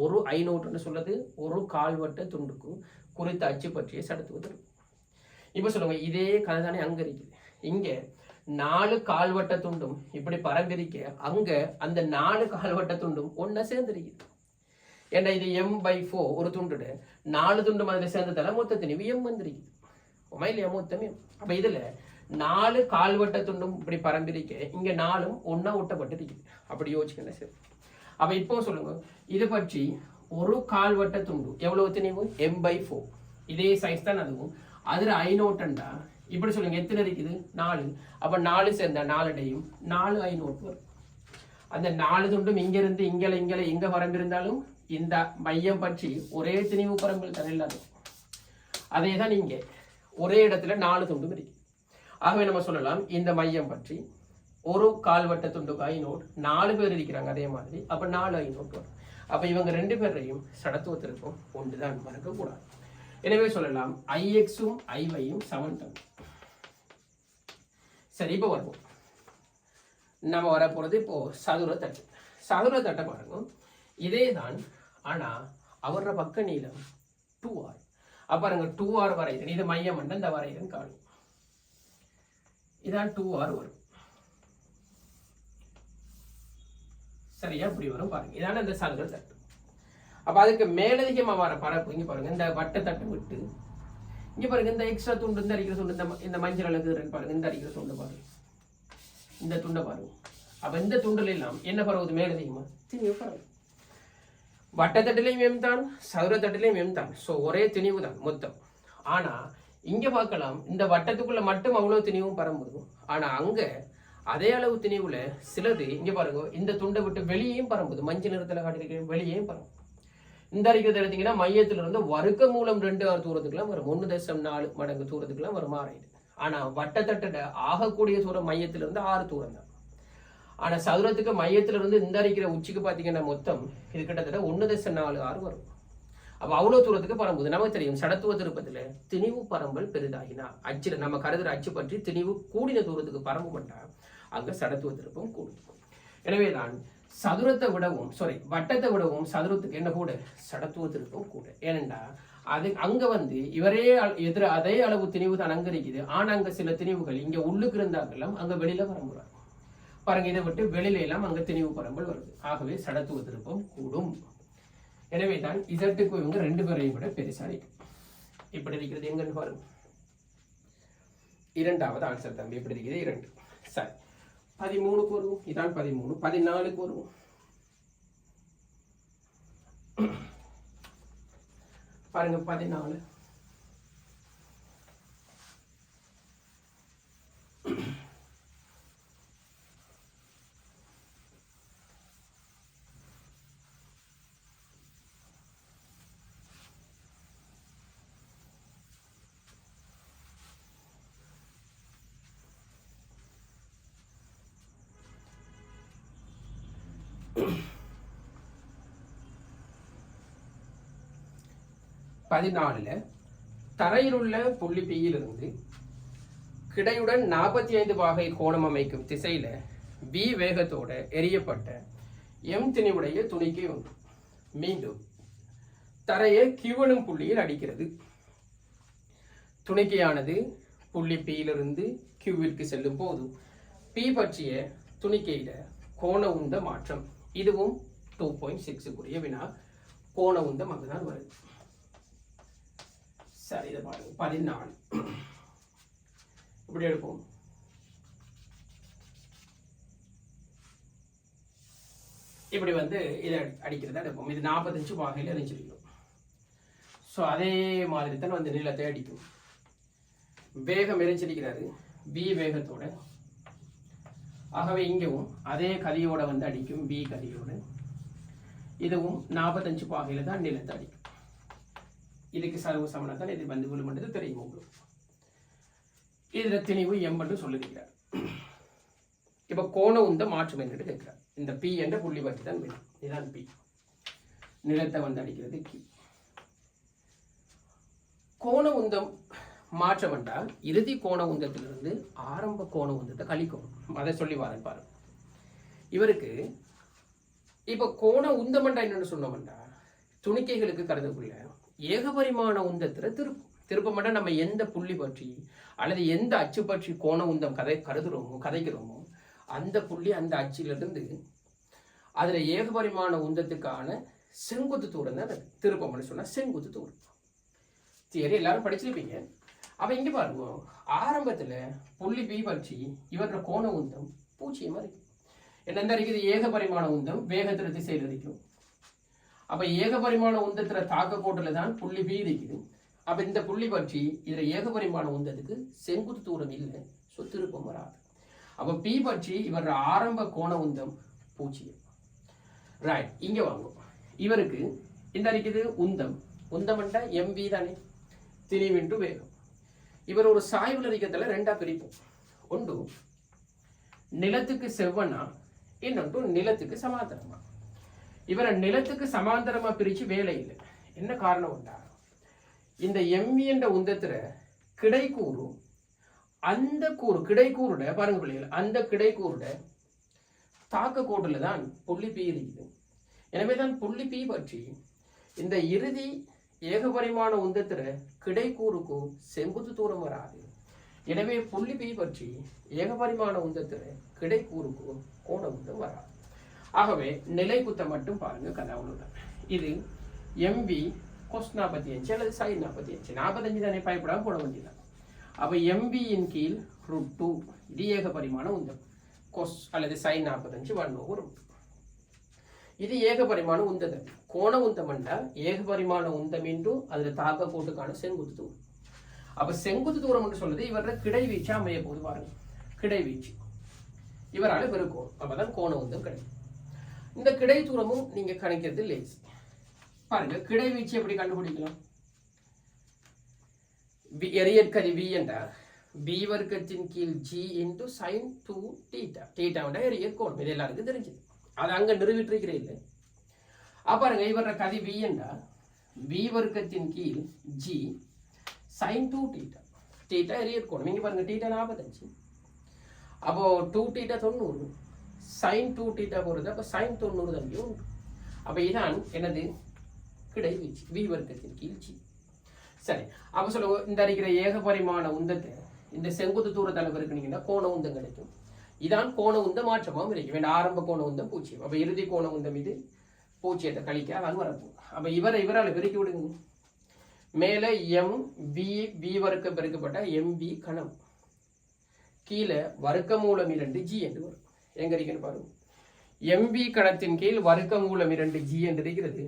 ஒரு ஐ நோட் சொன்னது ஒரு கால்வட்ட துண்டுக்கும் குறித்த அச்சு பற்றிய சடத்துவ திருப்பம். இப்ப சொல்லுங்க, இதே கதை தானே அங்க இருக்குது. இங்க 4 கால்வட்ட துண்டும் இப்படி பரம்பிரிக்க அங்க அந்த 4 கால்வட்ட துண்டும் ஒன்னா சேர்ந்துருக்குது. ஏன்னா இது m/4 ஒரு துண்டுட 4 துண்டு மாதிரி சேர்ந்ததால மொத்த திணிவு m வந்திருக்குது. இல்லையா? மொத்தமே. அப்ப இதுல 4 கால்வட்ட துண்டும் இப்படி பரம்பிரிக்க இங்க 4ம் ஒன்னா ஒட்டப்பட்டு இருக்குது. அப்படி யோசிக்கணும் சரி. அப்ப இப்போ சொல்லுங்க, இது பற்றி ஒரு கால்வட்ட துண்டு எவ்வளவு திணிவு m/4, இதே சைஸ் தான் அதுவும். அதுல ஐ நோட்டண்டா இப்படி சொல்லுங்க, எத்தனை இருக்குது? 4. அப்ப 4 சேர்ந்தா 4டையும் 4 ஐ நோட் வரும். அந்த 4 துண்டும் இங்க இருந்து இங்கே எங்க பரம்பிருந்தாலும் இந்த மையம் பற்றி ஒரே திணிவு பரம்பல் தான் எல்லாரும். அதே தான் இங்க ஒரே இடத்துல 4 துண்டும் இருக்கு. ஆகவே நம்ம சொல்லலாம், இந்த மையம் பற்றி ஒரு கால்வட்ட துண்டுக்கு ஐ நோட் 4 பேர் இருக்கிறாங்க அதே மாதிரி. அப்ப 4 ஐ நோட் வரும். அப்ப இவங்க 2 பேரையும் சடத்துவத்திற்கும் ஒன்றுதான் மறக்க கூடாது. எனவே சொல்லலாம், ஐஎக்ஸும் ஐவையும் சமன் தான். சரி, இப்போ வருவோம். நம்ம வர போறது இப்போ சதுர தட்டு. சதுர தட்டை பாருங்க, இதே தான். ஆனா அவர பக்க நீளம் 2r. அப்ப பாருங்க, 2r வரைதல். இது மையம் இந்த வரைதல் காணும். இதான் 2r வரும். சரியா? இப்படி வரும் பாருங்க. இதான இந்த சதுர தட்டு. அப்ப அதுக்கு மேலதிகமா வர பரப்பு இங்க பாருங்க, இந்த வட்ட தட்டை விட்டு இங்க பாருங்க, இந்த எக்ஸ்ட்ரா துண்டு இந்த அடிக்கிற துண்டு, இந்த மஞ்சள் அழகு பாருங்க, இந்த அடிக்கிற துண்டு பாருங்க, இந்த துண்டை பாருங்க. அப்ப இந்த துண்டுல எல்லாம் என்ன பரவுது? மேலதிகமா திணிவு பரவுது. வட்டத்தட்டிலையும் எம் தான், சதுர தட்டிலையும் எம் தான். ஸோ ஒரே திணிவு தான் மொத்தம். ஆனா இங்க பார்க்கலாம், இந்த வட்டத்துக்குள்ள மட்டும் அவ்வளவு திணிவும் பரம்புது. ஆனா அங்க அதே அளவு திணிவுல சிலது இங்க பாருங்க, இந்த துண்டை விட்டு வெளியேயும் பரம்புது. மஞ்சள் நிறத்துல காட்டிருக்க வெளியேயும் பரம்புது. இந்த அறிக்கை எடுத்தீங்கன்னா மையத்துல இருந்து வர்க்க மூலம் 2r தூரத்துக்குலாம் வரும். 1.4 மடங்கு தூரத்துக்குலாம் வரும் மாறிடு. ஆனா வட்டத்தட்ட ஆகக்கூடிய தூரம் மையத்துல இருந்து 6 தூரம் தான். ஆனா சதுரத்துக்கு மையத்துல இருந்து இந்த அறிக்கிற உச்சிக்கு பாத்தீங்கன்னா மொத்தம் இது கிட்டத்தட்ட 1.46 வரும். அப்ப அவ்வளவு தூரத்துக்கு பரம்புது. நமக்கு தெரியும், சடத்துவ திருப்பத்துல திணிவு பரம்பல் பெரிதாகினா அச்சுல நம்ம கருதுற அச்சு பற்றி திணிவு கூடின தூரத்துக்கு பரம்பு பண்ணா அங்க சடத்துவ திருப்பம் கூடும். எனவேதான் சதுரத்தை விடவும் வட்டத்தை விடவும் சதுரத்துக்கு என்ன கூட? சடத்துவ திருப்பம் கூட. ஏனென்றா அது அங்க இவரே அதே அளவு திணிவு தான் அங்க இருக்குது. ஆனா அங்க சில திணிவுகள் இங்க உள்ளுக்கு இருந்தாங்கெல்லாம் அங்க வெளியில பரம்புறாங்க பாருங்க. இதை விட்டு வெளியில எல்லாம் அங்க திணிவு பரம்பல் வருது. ஆகவே சடத்துவ திருப்பம் கூடும். எனவே தான் இசட்டுக்கு இவங்க 2 பேரையும் விட பெருசா இருக்கும். இப்படி இருக்கிறது எங்கன்னு பாருங்க. 2வது ஆன்சர் தம்பி. எப்படி இருக்குது? 2. சரி, 13க்கு வருவோம். இதான் 13. 14க்கு வருவோம். பாருங்க 14. 14 தரையில் உள்ள புள்ளி பியிலிருந்து கிடையுடன் 45 பாகை கோணம் அமைக்கும் திசையில v வேகத்தோட எரியப்பட்ட m திணிவுடைய துணிக்கை ஒன்று மீண்டும் தரையை q எனும் புள்ளியில் அடிக்கிறது. துணிக்கையானது புள்ளி பியிலிருந்து கியூவிற்கு செல்லும் போது பி பற்றிய துணிக்கையில கோண உந்த மாற்றம். இதுவும் 2.6 வினா கோண உந்தம் அங்குதான் வருது. சரி, இதை பாருங்க. 14 இப்படி எடுப்போம். இப்படி இதை அடிக்கிறதா எடுப்போம். இது 45 பாகையில் எரிஞ்சிருக்கும். ஸோ அதே மாதிரி தான் நீளத்தை அடிக்கும். வேகம் எரிஞ்சிருக்கிறாரு பி வேகத்தோட. ஆகவே இங்கவும் அதே கதியோட அடிக்கும் பி கதியோட. இதுவும் 45 பாகையில தான் நீளத்தை அடிக்கும். இதுக்கு சர்வ சமணத்தான் இது விழுமன்றது தெரியும் உங்களுக்கு. இதுல திணிவு எம் என்று சொல்லுகிறார். இப்ப கோண உந்த மாற்றம் என்று கேட்கிறார். இந்த பி என்ற புள்ளி பற்றி தான் வேணும். இதுதான் பி. நிலத்தை அடிக்கிறது கி. கோண உந்தம் மாற்றம் என்றால் இறுதி கோண உந்தத்திலிருந்து ஆரம்ப கோண உந்தத்தை கழிக்கணும். அதை சொல்லி வரேன் பாருங்க. இவருக்கு இப்ப கோண உந்தம் என்றா என்னன்னு சொன்னோம்டா, துணிக்கைகளுக்கு கருதக்குள்ள ஏகபரிமாண உந்தத்துல திருப்பம் நம்ம எந்த புள்ளி பற்றி அல்லது எந்த அச்சு பற்றி கோண உந்தம் கதைக்கிறோமோ அந்த புள்ளி அந்த அச்சிலிருந்து அதுல ஏகபரிமாண உந்தத்துக்கான செங்குத்து தூரம் தான் திருப்பம்னு சொன்னா செங்குத்து தூரம். சரி, எல்லாரும் படிச்சிருப்பீங்க. அப்ப இங்க பாருங்க, ஆரம்பத்துல புள்ளி பி பற்றி இவற்ற கோண உந்தம் 0 இருக்கு. என்ன இருக்குது? ஏகபரிமாண உந்தம் வேகத்தில திசையில் இருக்கும். அப்ப ஏகபரிமாண உந்தத்துல தாக்க கோட்டுல தான் புள்ளி பி இருக்குது. அப்ப இந்த புள்ளி பற்றி இதுல ஏகபரிமாண உந்தத்துக்கு செங்குத்து தூரம் இல்லை, திருப்பம் வராது. அப்ப பி பற்றி இவர ஆரம்ப கோண உந்தம் 0. ரைட், இங்க வாங்கும். இவருக்கு இந்த இருக்குது உந்தம். உந்தம் என்றா எம்வி தானே, திணிவின்று வேகம். இவர் ஒரு சாய்வுல இருக்கிறதுல ரெண்டா பிரிப்போம். ஒன்று நிலத்துக்கு செவ்வனா, இன்னொன்று நிலத்துக்கு சமாந்தரமா. இவரை நிலத்துக்கு சமாந்தரமா பிரிச்சு வேலை இல்லை. என்ன காரணம் உண்டா, இந்த எம்வி என்ற உந்தத்துல கிடைக்கூறு அந்த கூறு கிடைக்கூறுட பாருங்க பிள்ளைகள், அந்த கிடைக்கூறுட தாக்க கோட்டுல தான் புள்ளி பி இருக்குது. எனவேதான் புள்ளி பி பற்றி இந்த இறுதி ஏகபரிமாண உந்தத்துல கிடைக்கூறுக்கு செங்குத்து தூரம் வராது. எனவே புள்ளி பி பற்றி ஏகபரிமாண உந்தத்துல கிடைக்கூறுக்கு கோண உந்தம் வராது. ஆகவே நிலை குத்த மட்டும் பாருங்க கதாவுடன். இது எம்வி கொஸ் 45 அல்லது சைன் 45. 45 தானே, பயப்படாம போட வேண்டியதான். அப்ப எம்பியின் கீழ் √2 இது ஏகபரிமாண உந்தம். கொஸ் அல்லது சைன் 45 1/√2. இது ஏகபரிமாண உந்தம். கோண உந்தம் என்றால் ஏகபரிமாண உந்தம் என்றும் அதுல தாக்க கோட்டுக்கான செங்குத்து தூரம். அப்ப செங்குத்து தூரம் என்று சொல்றது இவர கிடைவீச்சு அமைய போது பாருங்க. கிடைவீச்சு இவரால பெருக்கோணம், அப்பதான் கோண உந்தம் கிடைக்கும். இந்த கிடை தூரமும் நீங்க கணிக்கிறது லேஸ். பாருங்க, கிடைவீச்சு எப்படி கண்டுபிடிக்கலாம்? எரியற்கதி v என்றால் b வர்க்கத்தின் கீழ் g into sin 2θ. θ எரியற் கோணம், இது எல்லாருக்கும் தெரிஞ்சது. அது அங்க நிறுவிட்டு இல்லை. பாருங்க, இவர கதி v என்றால் b வர்க்கத்தின் கீழ் g sin 2θ. θ எரியற் கோணம். இங்க பாருங்க, θ 45. அப்போ 2θ 90, sin 2θ போறது. அப்ப sin 90 தம்பி உண்டு. அப்ப இதான் என்னது கிடைவீச்சு v வர்க்கத்தின் கீழ் g. சரி, அப்ப சொல்ல இந்த இருக்கிற ஏகபரிமாண உந்தத்தை இந்த செங்குத்து தூரத்தால பெருக்கினீங்கன்னா கோண உந்தம் கிடைக்கும். இதான் கோண உந்த மாற்றமாகவும் இருக்கும். ஆரம்ப கோண உந்தம் 0. அப்ப இறுதி கோண உந்தம் இது 0 கழிக்க அதான் வரப்போம். அப்ப இவரால் பெருக்கி விடுங்க. மேல எம் வி வர்க்கம் பெருக்கப்பட்ட எம்பி கணம், கீழே வர்க்க மூலம் 2 ஜி என்று வரும். எங்க இருக்குன்னு பாருங்க. எம்பி கணத்தின் கீழ் வர்க்க மூலம் 2 ஜி என்று இருக்கிறது.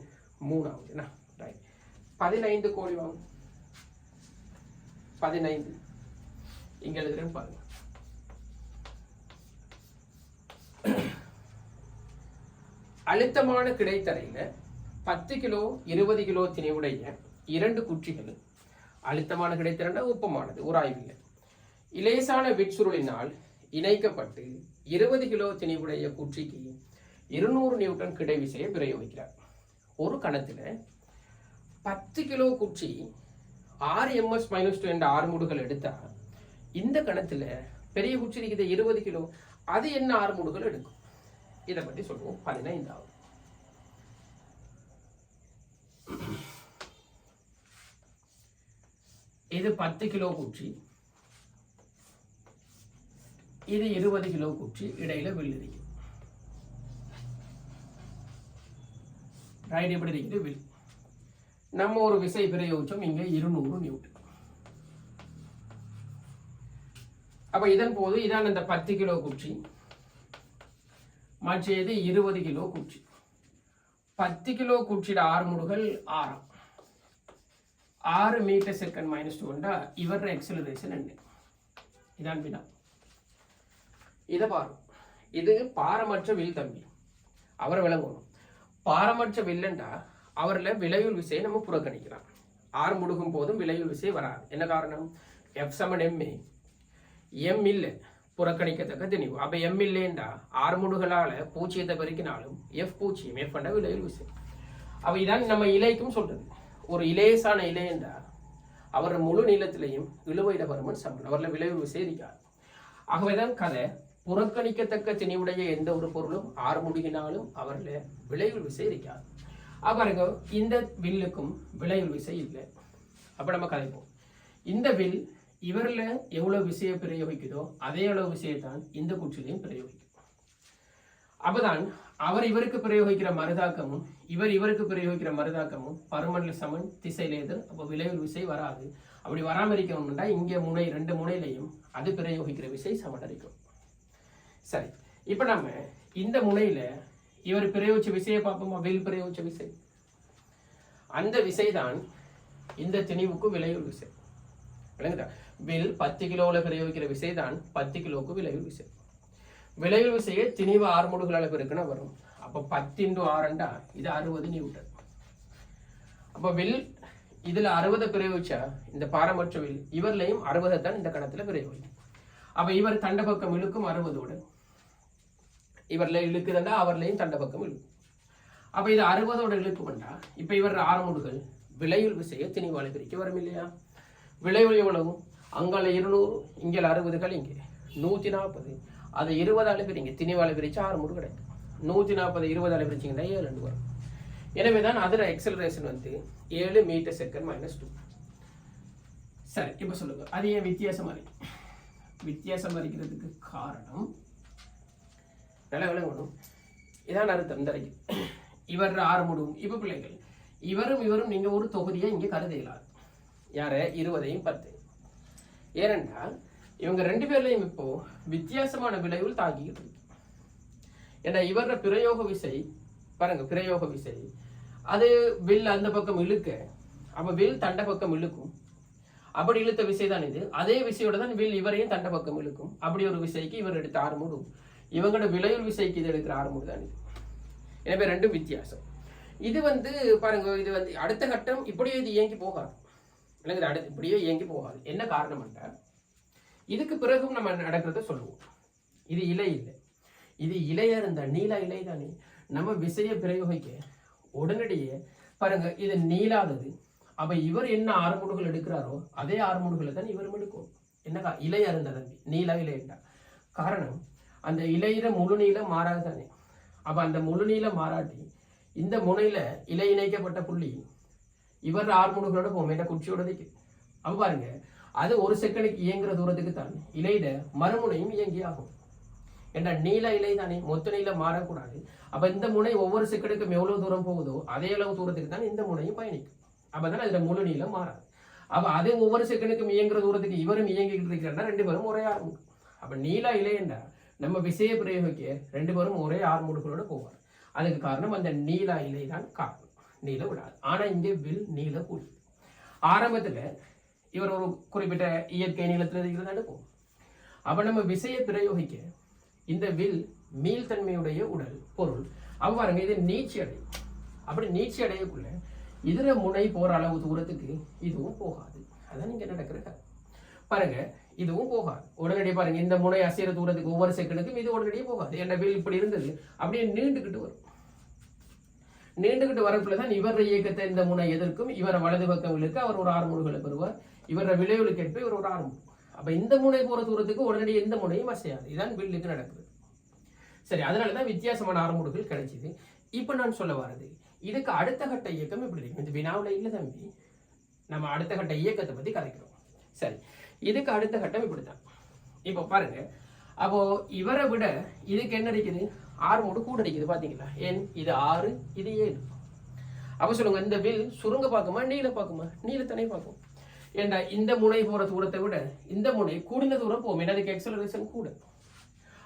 3வது 15 கோடி வாங்க. 15 இங்க எழுதுறேன்னு பாருங்க. அழுத்தமான கிடைத்தரையில 10 கிலோ 20 கிலோ திணிவுடைய 2 குற்றிகள், அழுத்தமான கிடைத்தரண்டா ஒப்பமானது உராய்வில் இலேசான விட்சுருளினால் இணைக்கப்பட்டு 20 கிலோ திணிவுடைய குற்றிக்கு 200 நியூட்டன் கிடைவிசையை பிரயோகிக்கிறார். ஒரு கணத்துல 10 கிலோ குச்சி 6 ms -2 என்ற ஆறுமுடுகள் எடுத்தா இந்த கணத்துல பெரிய குச்சி இருக்குது 20 கிலோ, அது என்ன ஆறுமுடுகள் எடுக்கும்? இதை பற்றி சொல்லுவோம். 15வது இது 10 கிலோ குச்சி, இது 20 கிலோ குச்சி, இடையில வில் இருக்கு. ரைட், எப்படி இருக்குது வில்? நம்ம ஒரு விசை பிரயோகிச்சோம் இங்க 200 நியூட்டன். அப்ப இதன் போது இதான் இந்த 10 கிலோ குச்சி, மற்றது 20 கிலோ குச்சி. 10 கிலோ குச்சியோட ஆறுமுடுகள் 6 மீட்டர் செகண்ட் -2 இவர எக்ஸலரேஷன் என்ன? இதான் வினா. இதை பாருங்க, இது பாரமற்ற வில் தம்பி, அவரை விளங்கணும். பாரமற்ற வில்லண்டா அவரில் விளைவுள் விசையை நம்ம புறக்கணிக்கலாம். ஆறு முடுகும் போதும் விளைவுள் விசை வராது. என்ன காரணம்? எஃப் சமன் எம்ஏ, எம் இல்லை புறக்கணிக்கத்தக்க திணிவு. அப்ப எம் இல்லைண்டா ஆறு முடுகளால பூச்சியத்தை பெருக்கினாலும் எஃப் பூச்சியம், எஃப் பண்ண விளைவுள் விசை. அப்ப இதான் நம்ம இலைக்கும் சொல்றது. ஒரு இலேசான இலையண்டா அவர் முழு நீளத்திலையும் இழுவையிட பருமன் சமன், அவரில் விளைவுள் விசை இருக்காது. ஆகவேதான் கதை புறக்கணிக்கத்தக்க திணிவுடைய எந்த ஒரு பொருளும் ஆறு முடுகினாலும் அவரில் விளைவுள் விசை இருக்காது. பாருங்க, இந்த வில்லுக்கும் விளைவுள் விசை இல்லை. அப்ப நம்ம கதைப்போம். இந்த வில் இவரில் எவ்வளவு விசையை பிரயோகிக்குதோ அதே அளவு விசையைத்தான் இந்த குச்சிலையும் பிரயோகிக்கும். அப்பதான் அவர் இவருக்கு பிரயோகிக்கிற மருதாக்கமும் இவர் இவருக்கு பிரயோகிக்கிற மருதாக்கமும் பருமண்டல சமன் திசையிலேதல். அப்போ விளைவுள் விசை வராது. அப்படி வராம இருக்கணும்னா இங்கே முனை ரெண்டு முனையிலையும் அது பிரயோகிக்கிற விசை சமனரிக்கும். சரி, இப்ப நம்ம இந்த முனையில இவர் பிரயோகிச்ச விசையை பார்ப்போமா? வில் பிரயோகிச்ச விசை, அந்த விசைதான் இந்த திணிவுக்கு விளைவுள் விசை. விளங்குதா? வில் 10 கிலோல பிரயோகிக்கிற விசை தான் 10 கிலோக்கு விளைவுள் விசை. விளைவுள் விசையை திணிவு ஆறுமுடுகளால பெருக்கினா வரும். அப்ப 10 × 6 இது 60 நியூட்டன். அப்ப வில் இதுல 60 பிரயோகிச்சா இந்த பாரமற்ற வில் இவர்லையும் 60 தான் இந்த கணத்துல பிரயோகிக்கும். அப்ப இவர் தண்ட பக்கம் இழுக்கும் 60ஓடு, இவர்ல இழுக்குதுண்டா அவர்லையும் தண்ட பக்கம் இழுக்கும். அப்ப இது 60ஓடு இழுக்கும்டா இப்ப இவர் ஆறுமுடுகள் விளைவுள் விசையை திணிவால பிரிக்க வரும் இல்லையா? விளைவுள் எவ்வளவு? அங்கால 200, இங்கே 60 இங்கே 140, அது 20ஆல பிரிங்க, திணிவால பிரிச்சு ஆறுமுடு கிடைக்கும். 140 20ஆல பிரிச்சிங்கன்னா 7 வரும். எனவேதான் அதுல எக்ஸலரேஷன் வந்து 7 மீட்டர் செகண்ட் -2. சரி, இப்ப சொல்லுங்க, அது ஏன் வித்தியாசமா இருக்கு? வித்தியாசம் இருக்கிறதுக்கு காரணம் நல்ல விளங்கணும். இதான் அர்த்தம். இந்த இவர் ஆறுமுடும் இப்ப பிள்ளைகள் இவரும் இவரும் நீங்க ஒரு தொகுதியை இங்க கருத இயலாது. யார 20ஐயும் 10. ஏனென்றால் இவங்க ரெண்டு பேர்லையும் இப்போ வித்தியாசமான விளைவுகள் தாக்கிக்கிட்டு இருக்கு. ஏன்னா இவர பிரயோக விசை பாருங்க, பிரயோக விசை அது வில் அந்த பக்கம் இழுக்க, அப்ப வில் தண்ட பக்கம் இழுக்கும். அப்படி இழுத்த விசை தான் இது. அதே விசையோட தான் வில் இவரையும் தண்ட பக்கம் இழுக்கும். அப்படி ஒரு விசைக்கு இவர் எடுத்த ஆறுமுடு, இவங்களோட விளைவுள் விசைக்கு இது எடுக்கிற ஆறுமுடு தான் இது. எனவே ரெண்டும் வித்தியாசம். இது வந்து பாருங்க, இது வந்து அடுத்த கட்டம் இப்படியே இது இயங்கி போகாது. எனக்கு அடுத்து இப்படியே இயங்கி போகாது. என்ன காரணம் என்றால் இதுக்கு பிறகும் நம்ம நடக்கிறத சொல்லுவோம். இது இலை இல்லை, இது இலையா இருந்த நீலா இலை தானே. நம்ம விசையை பிரயோகிக்க உடனடியே பாருங்க இது நீளாதது. அப்ப இவர் என்ன ஆறுமுடுகள் எடுக்கிறாரோ அதே ஆறுமுடுகளை தான் இவரும் எடுக்கும். என்னக்கா இலையா இருந்த தம்பி, நீலா இலையா? காரணம் அந்த இலையில முழு நீளம் மாறாது தானே. அப்ப அந்த முழு நீளம் மாறாட்டி இந்த முனையில இலை இணைக்கப்பட்ட புள்ளி இவர் ஆறுமுடுகளோட போகும், என்ன குச்சியோட இருக்கு. அப்ப பாருங்க, அது ஒரு செகண்டுக்கு இயங்குற தூரத்துக்கு தான் இலையில மறுமுனையும் இயங்கி ஆகும். ஏன்னா நீல இலை தானே, மொத்த நீளம் மாறக்கூடாது. அப்ப இந்த முனை ஒவ்வொரு செகண்டுக்கும் எவ்வளவு தூரம் போகுதோ அதே அளவு தூரத்துக்கு தான் இந்த முனையும் பயணிக்கும். அப்பதான் அதுல முழு நீளம் மாறாது. அப்ப அது ஒவ்வொரு செகண்டுக்கும் இயங்குற தூரத்துக்கு இவரும் இயங்கிட்டு இருக்கிறாருன்னா ரெண்டு பேரும் ஒரே ஆறுமுடு. அப்ப நீலா இலையண்டா நம்ம விசையை பிரயோகிக்க ரெண்டு பேரும் ஒரே ஆறுமுடுகளோட போவார். அதுக்கு காரணம் அந்த நீலா இலை தான் காரணம். நீள விடாது. ஆனா இங்கே வில் நீள கூடி. ஆரம்பத்துல இவர் ஒரு குறிப்பிட்ட இயற்கை நீளத்தில் இருக்கிறதா எடுப்போம். அப்ப நம்ம விசையை பிரயோகிக்க இந்த வில் மீள்தன்மையுடைய உடல் பொருள் அவ்வாறுங்க இது நீச்சி அடையும். அப்படி நீச்சி அடையக்குள்ள இதர முனை போற அளவு தூரத்துக்கு இதுவும் போகாது. அதான் இங்க நடக்கிற பாருங்க, இதுவும் போகாது உடனடியே. பாருங்க, இந்த முனை அசைற தூரத்துக்கு ஒவ்வொரு செகண்டுக்கும் இது உடனடியே போகாது. என்ன வில் இப்படி இருந்தது அப்படியே நீண்டுகிட்டு வரும். நீண்டுகிட்டு வரக்குள்ள தான் இவர இயக்கத்தை இந்த முனை எதிர்க்கும், இவர வலது பக்கம் இழுக்க அவர் ஒரு 6 முடுகளை பெறுவார், இவர விளைவுகளுக்கு ஏற்ப இவர் ஒரு 6 முடு. அப்ப இந்த முனை போற தூரத்துக்கு உடனடி எந்த முனையும் அசையாது. இதான் வில்லுக்கு நடக்குது. சரி, அதனாலதான் வித்தியாசமான 6 முடுகள் கிடைச்சிது. இப்ப நான் சொல்ல வர்றது, இதுக்கு அடுத்த கட்ட இயக்கம் எப்படி இருக்கும்? இந்த வினாவுல இல்ல தம்பி, நம்ம அடுத்த கட்ட இயக்கத்தை பத்தி கதைக்கிறோம். சரி, இதுக்கு அடுத்த கட்டம் இப்படித்தான். இப்போ பாருங்க, அப்போ இவரை விட இதுக்கு என்ன அடிக்குது? 6 முடு கூட அடிக்குது. பாத்தீங்களா? ஏன் இது 6, இது 7. அப்ப சொல்லுங்க, இந்த வில் சுருங்க பார்க்குமா நீள பார்க்குமா? நீளத்தனை பார்க்கும். ஏண்டா இந்த முனை போற தூரத்தை விட இந்த முனை கூடின தூரம் போகும். அதுக்கு எக்ஸலரேஷன் கூட.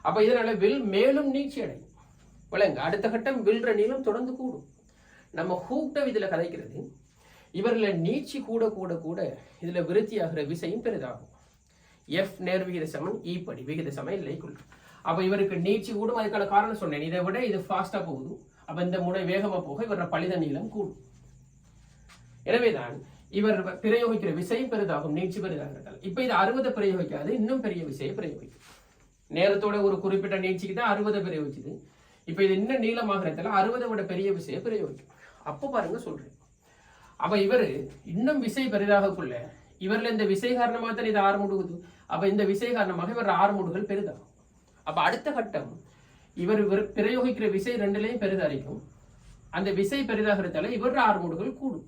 அப்ப இதனால வில் மேலும் நீட்சி அடையும். விளங்க, அடுத்த கட்டம் வில்ற நீளம் தொடர்ந்து கூடும். நம்ம ஹூக்ட இதுல கதைக்கிறது, இவர்ல நீட்சி கூட கூட கூட இதுல விருத்தியாகிற விசையும் பெரிதாகும். எஃப் நேர் விகித சமன் இ படி விகித சமன் இல்லைக்குள். அப்ப இவருக்கு நீட்சி கூடும். அதுக்கான காரணம் சொன்னேன், இதை விட இது ஃபாஸ்டா போகுது. அப்ப இந்த முனை வேகமா போக இவர பலித நீளம் கூடும். எனவேதான் இவர் பிரயோகிக்கிற விசையும் பெரிதாகும், நீட்சி பெரிதாகிறதால. இப்ப இது 60 பிரயோகிக்காது, இன்னும் பெரிய விசையை பிரயோகிக்கும். நேரத்தோட ஒரு குறிப்பிட்ட நீட்சிக்கு தான் 60 பிரயோகிக்குது. இப்ப இது இன்னும் நீளமாகிறதால 60 விட பெரிய விசையை பிரயோகிக்கும். அப்ப பாருங்க சொல்றேன், அப்ப இவரு இன்னும் விசை பெரிதாகக்குள்ள இவர்ல இந்த விசை காரணமாக தான் இது 6 முடுகுது. அப்ப இந்த விசை காரணமாக இவர் 6 முடுகள் பெரிதாகும். அப்ப அடுத்த கட்டம் இவர் பிரயோகிக்கிற விசை ரெண்டுலையும் பெரிதாரிக்கும். அந்த விசை பெரிதாகிறதால இவர் 6 முடுகள் கூடும்.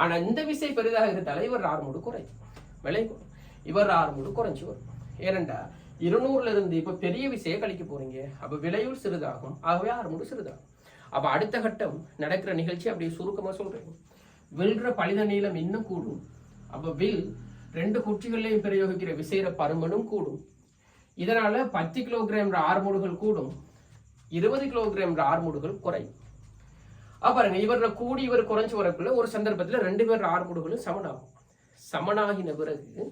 ஆனா இந்த விசை பெரிதாகிறதால இவர் 6 முடு குறையும், விலை குறையும். இவர் 6 முடு குறைஞ்சு வரும். ஏனென்றா 200ல இருந்து இப்ப பெரிய விசையை கழிக்க போறீங்க. அப்ப விலையுள் சிறிதாகும், ஆகவே 6 முடு சிறிதாகும். அப்ப அடுத்த கட்டம் நடக்கிற நிகழ்ச்சி அப்படியே சுருக்கமா சொல்றேன். வில்ற பலித நீளம் இன்னும் கூடும். அப்ப வில் 2 குச்சிகளையும் பிரயோகிக்கிற விசைற பருமனும் கூடும். இதனால 10 கிலோகிராம் 6 முடுகள் கூடும், 20 கிலோகிராம் 6 முடுகள் குறையும். பாருங்க, இவர கூடி இவர் குறைஞ்சு வரக்குள்ள ஒரு சந்தர்ப்பத்துல 2 பேர் 6 முடுகளும் சமனாகும். சமனாகின பிறகு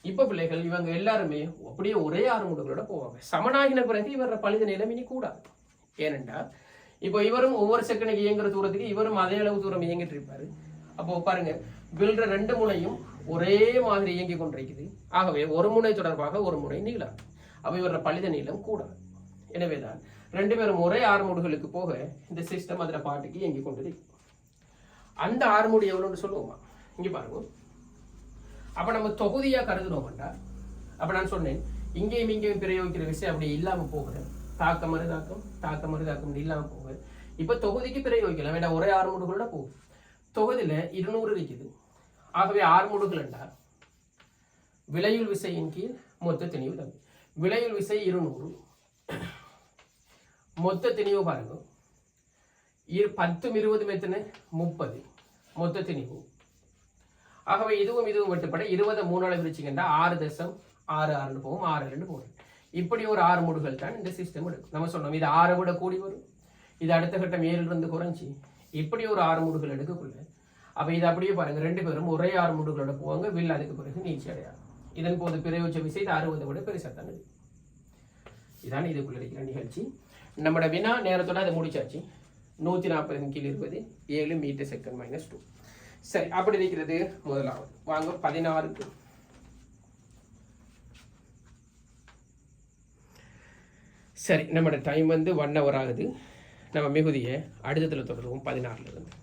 இப்ப பிள்ளைகள் இவங்க எல்லாருமே அப்படியே ஒரே 6 முடுகளோட போவாங்க. சமனாகின பிறகு இவர பலித நீளம் இனி கூடாது. ஏனென்றா இப்போ இவரும் ஒவ்வொரு செகண்டுக்கு இயங்குற தூரத்துக்கு இவரும் அதே அளவு தூரம் இயங்கிட்டு இருப்பாரு. அப்போ பாருங்க, வில்ற 2 முனையும் ஒரே மாதிரி இயங்கி கொண்டிருக்குது. ஆகவே ஒரு முனை தொடர்பாக ஒரு முனை நீளம். அப்ப இவர பலித நீளம் கூடாது. எனவேதான் 2 பேரும் ஒரே 6 முடுகளுக்கு போக இந்த சிஸ்டம் அதுல பாட்டுக்கு இயங்கி கொண்டிருக்கு. அந்த 6 முடு எவ்வளவுன்னு சொல்லுவோமா? இங்க பாருங்க. அப்ப நம்ம தொகுதியா கருதுனோம்டா, அப்ப நான் சொன்னேன் இங்கேயும் இங்கேயும் பிரயோகிக்கிற விஷயம் அப்படி இல்லாம போகுது. தாக்கம் மறுதாக்கம் இல்லாம போகுது. இப்ப தொகுதிக்கு பிரயோகிக்கலாம், வேண்டாம் ஒரே 6 முடுகளோட போகும். தொகுதியில 200 இருக்குது. ஆகவே 6 முடுகள் என்றால் விலையுள் விசையின் கீழ் மொத்த திணிவு தம்பி. விலையுள் விசை 200, மொத்த திணிவு பாருங்க 10 20 எத்தனை 30 மொத்த திணிவு. ஆகவே இதுவும் வெட்டுப்பட 20 3 அளவு பிரிச்சிங்கன்னா 6.66 போகும், 6 போகும். இப்படி ஒரு 6 முடுகள் தான் இந்த சிஸ்டம் எடுக்கும். நம்ம சொன்னோம் இது 6 விட கூடி வரும், இது அடுத்த கட்டம் 7 இருந்து குறைஞ்சி இப்படி ஒரு 6 முடுகள் எடுக்கக்குள்ள அப்ப இது அப்படியே பாருங்க 2 பேரும் ஒரே 6 முடுகளோட போவாங்க. வில் அதுக்கு பிறகு நீச்சி அடையாது. இதன் போது பிரயோஜ விசை 60 விட பெருசா தான் இருக்கு. இதான் இதுக்குள்ள இருக்கிற நிகழ்ச்சி. நம்மளோட வினா நேரத்தோட அதை முடிச்சாச்சு. 140 கீழ் 20 7 மீட்டர் செகண்ட் -2. சரி, அப்படி இருக்கிறது முதலாவது. வாங்க 16க்கு. சரி, நம்மளோட டைம் 1 hour ஆகுது. நம்ம மிகுதியை அடுத்ததுல தொடருவோம் 16ல இருந்து.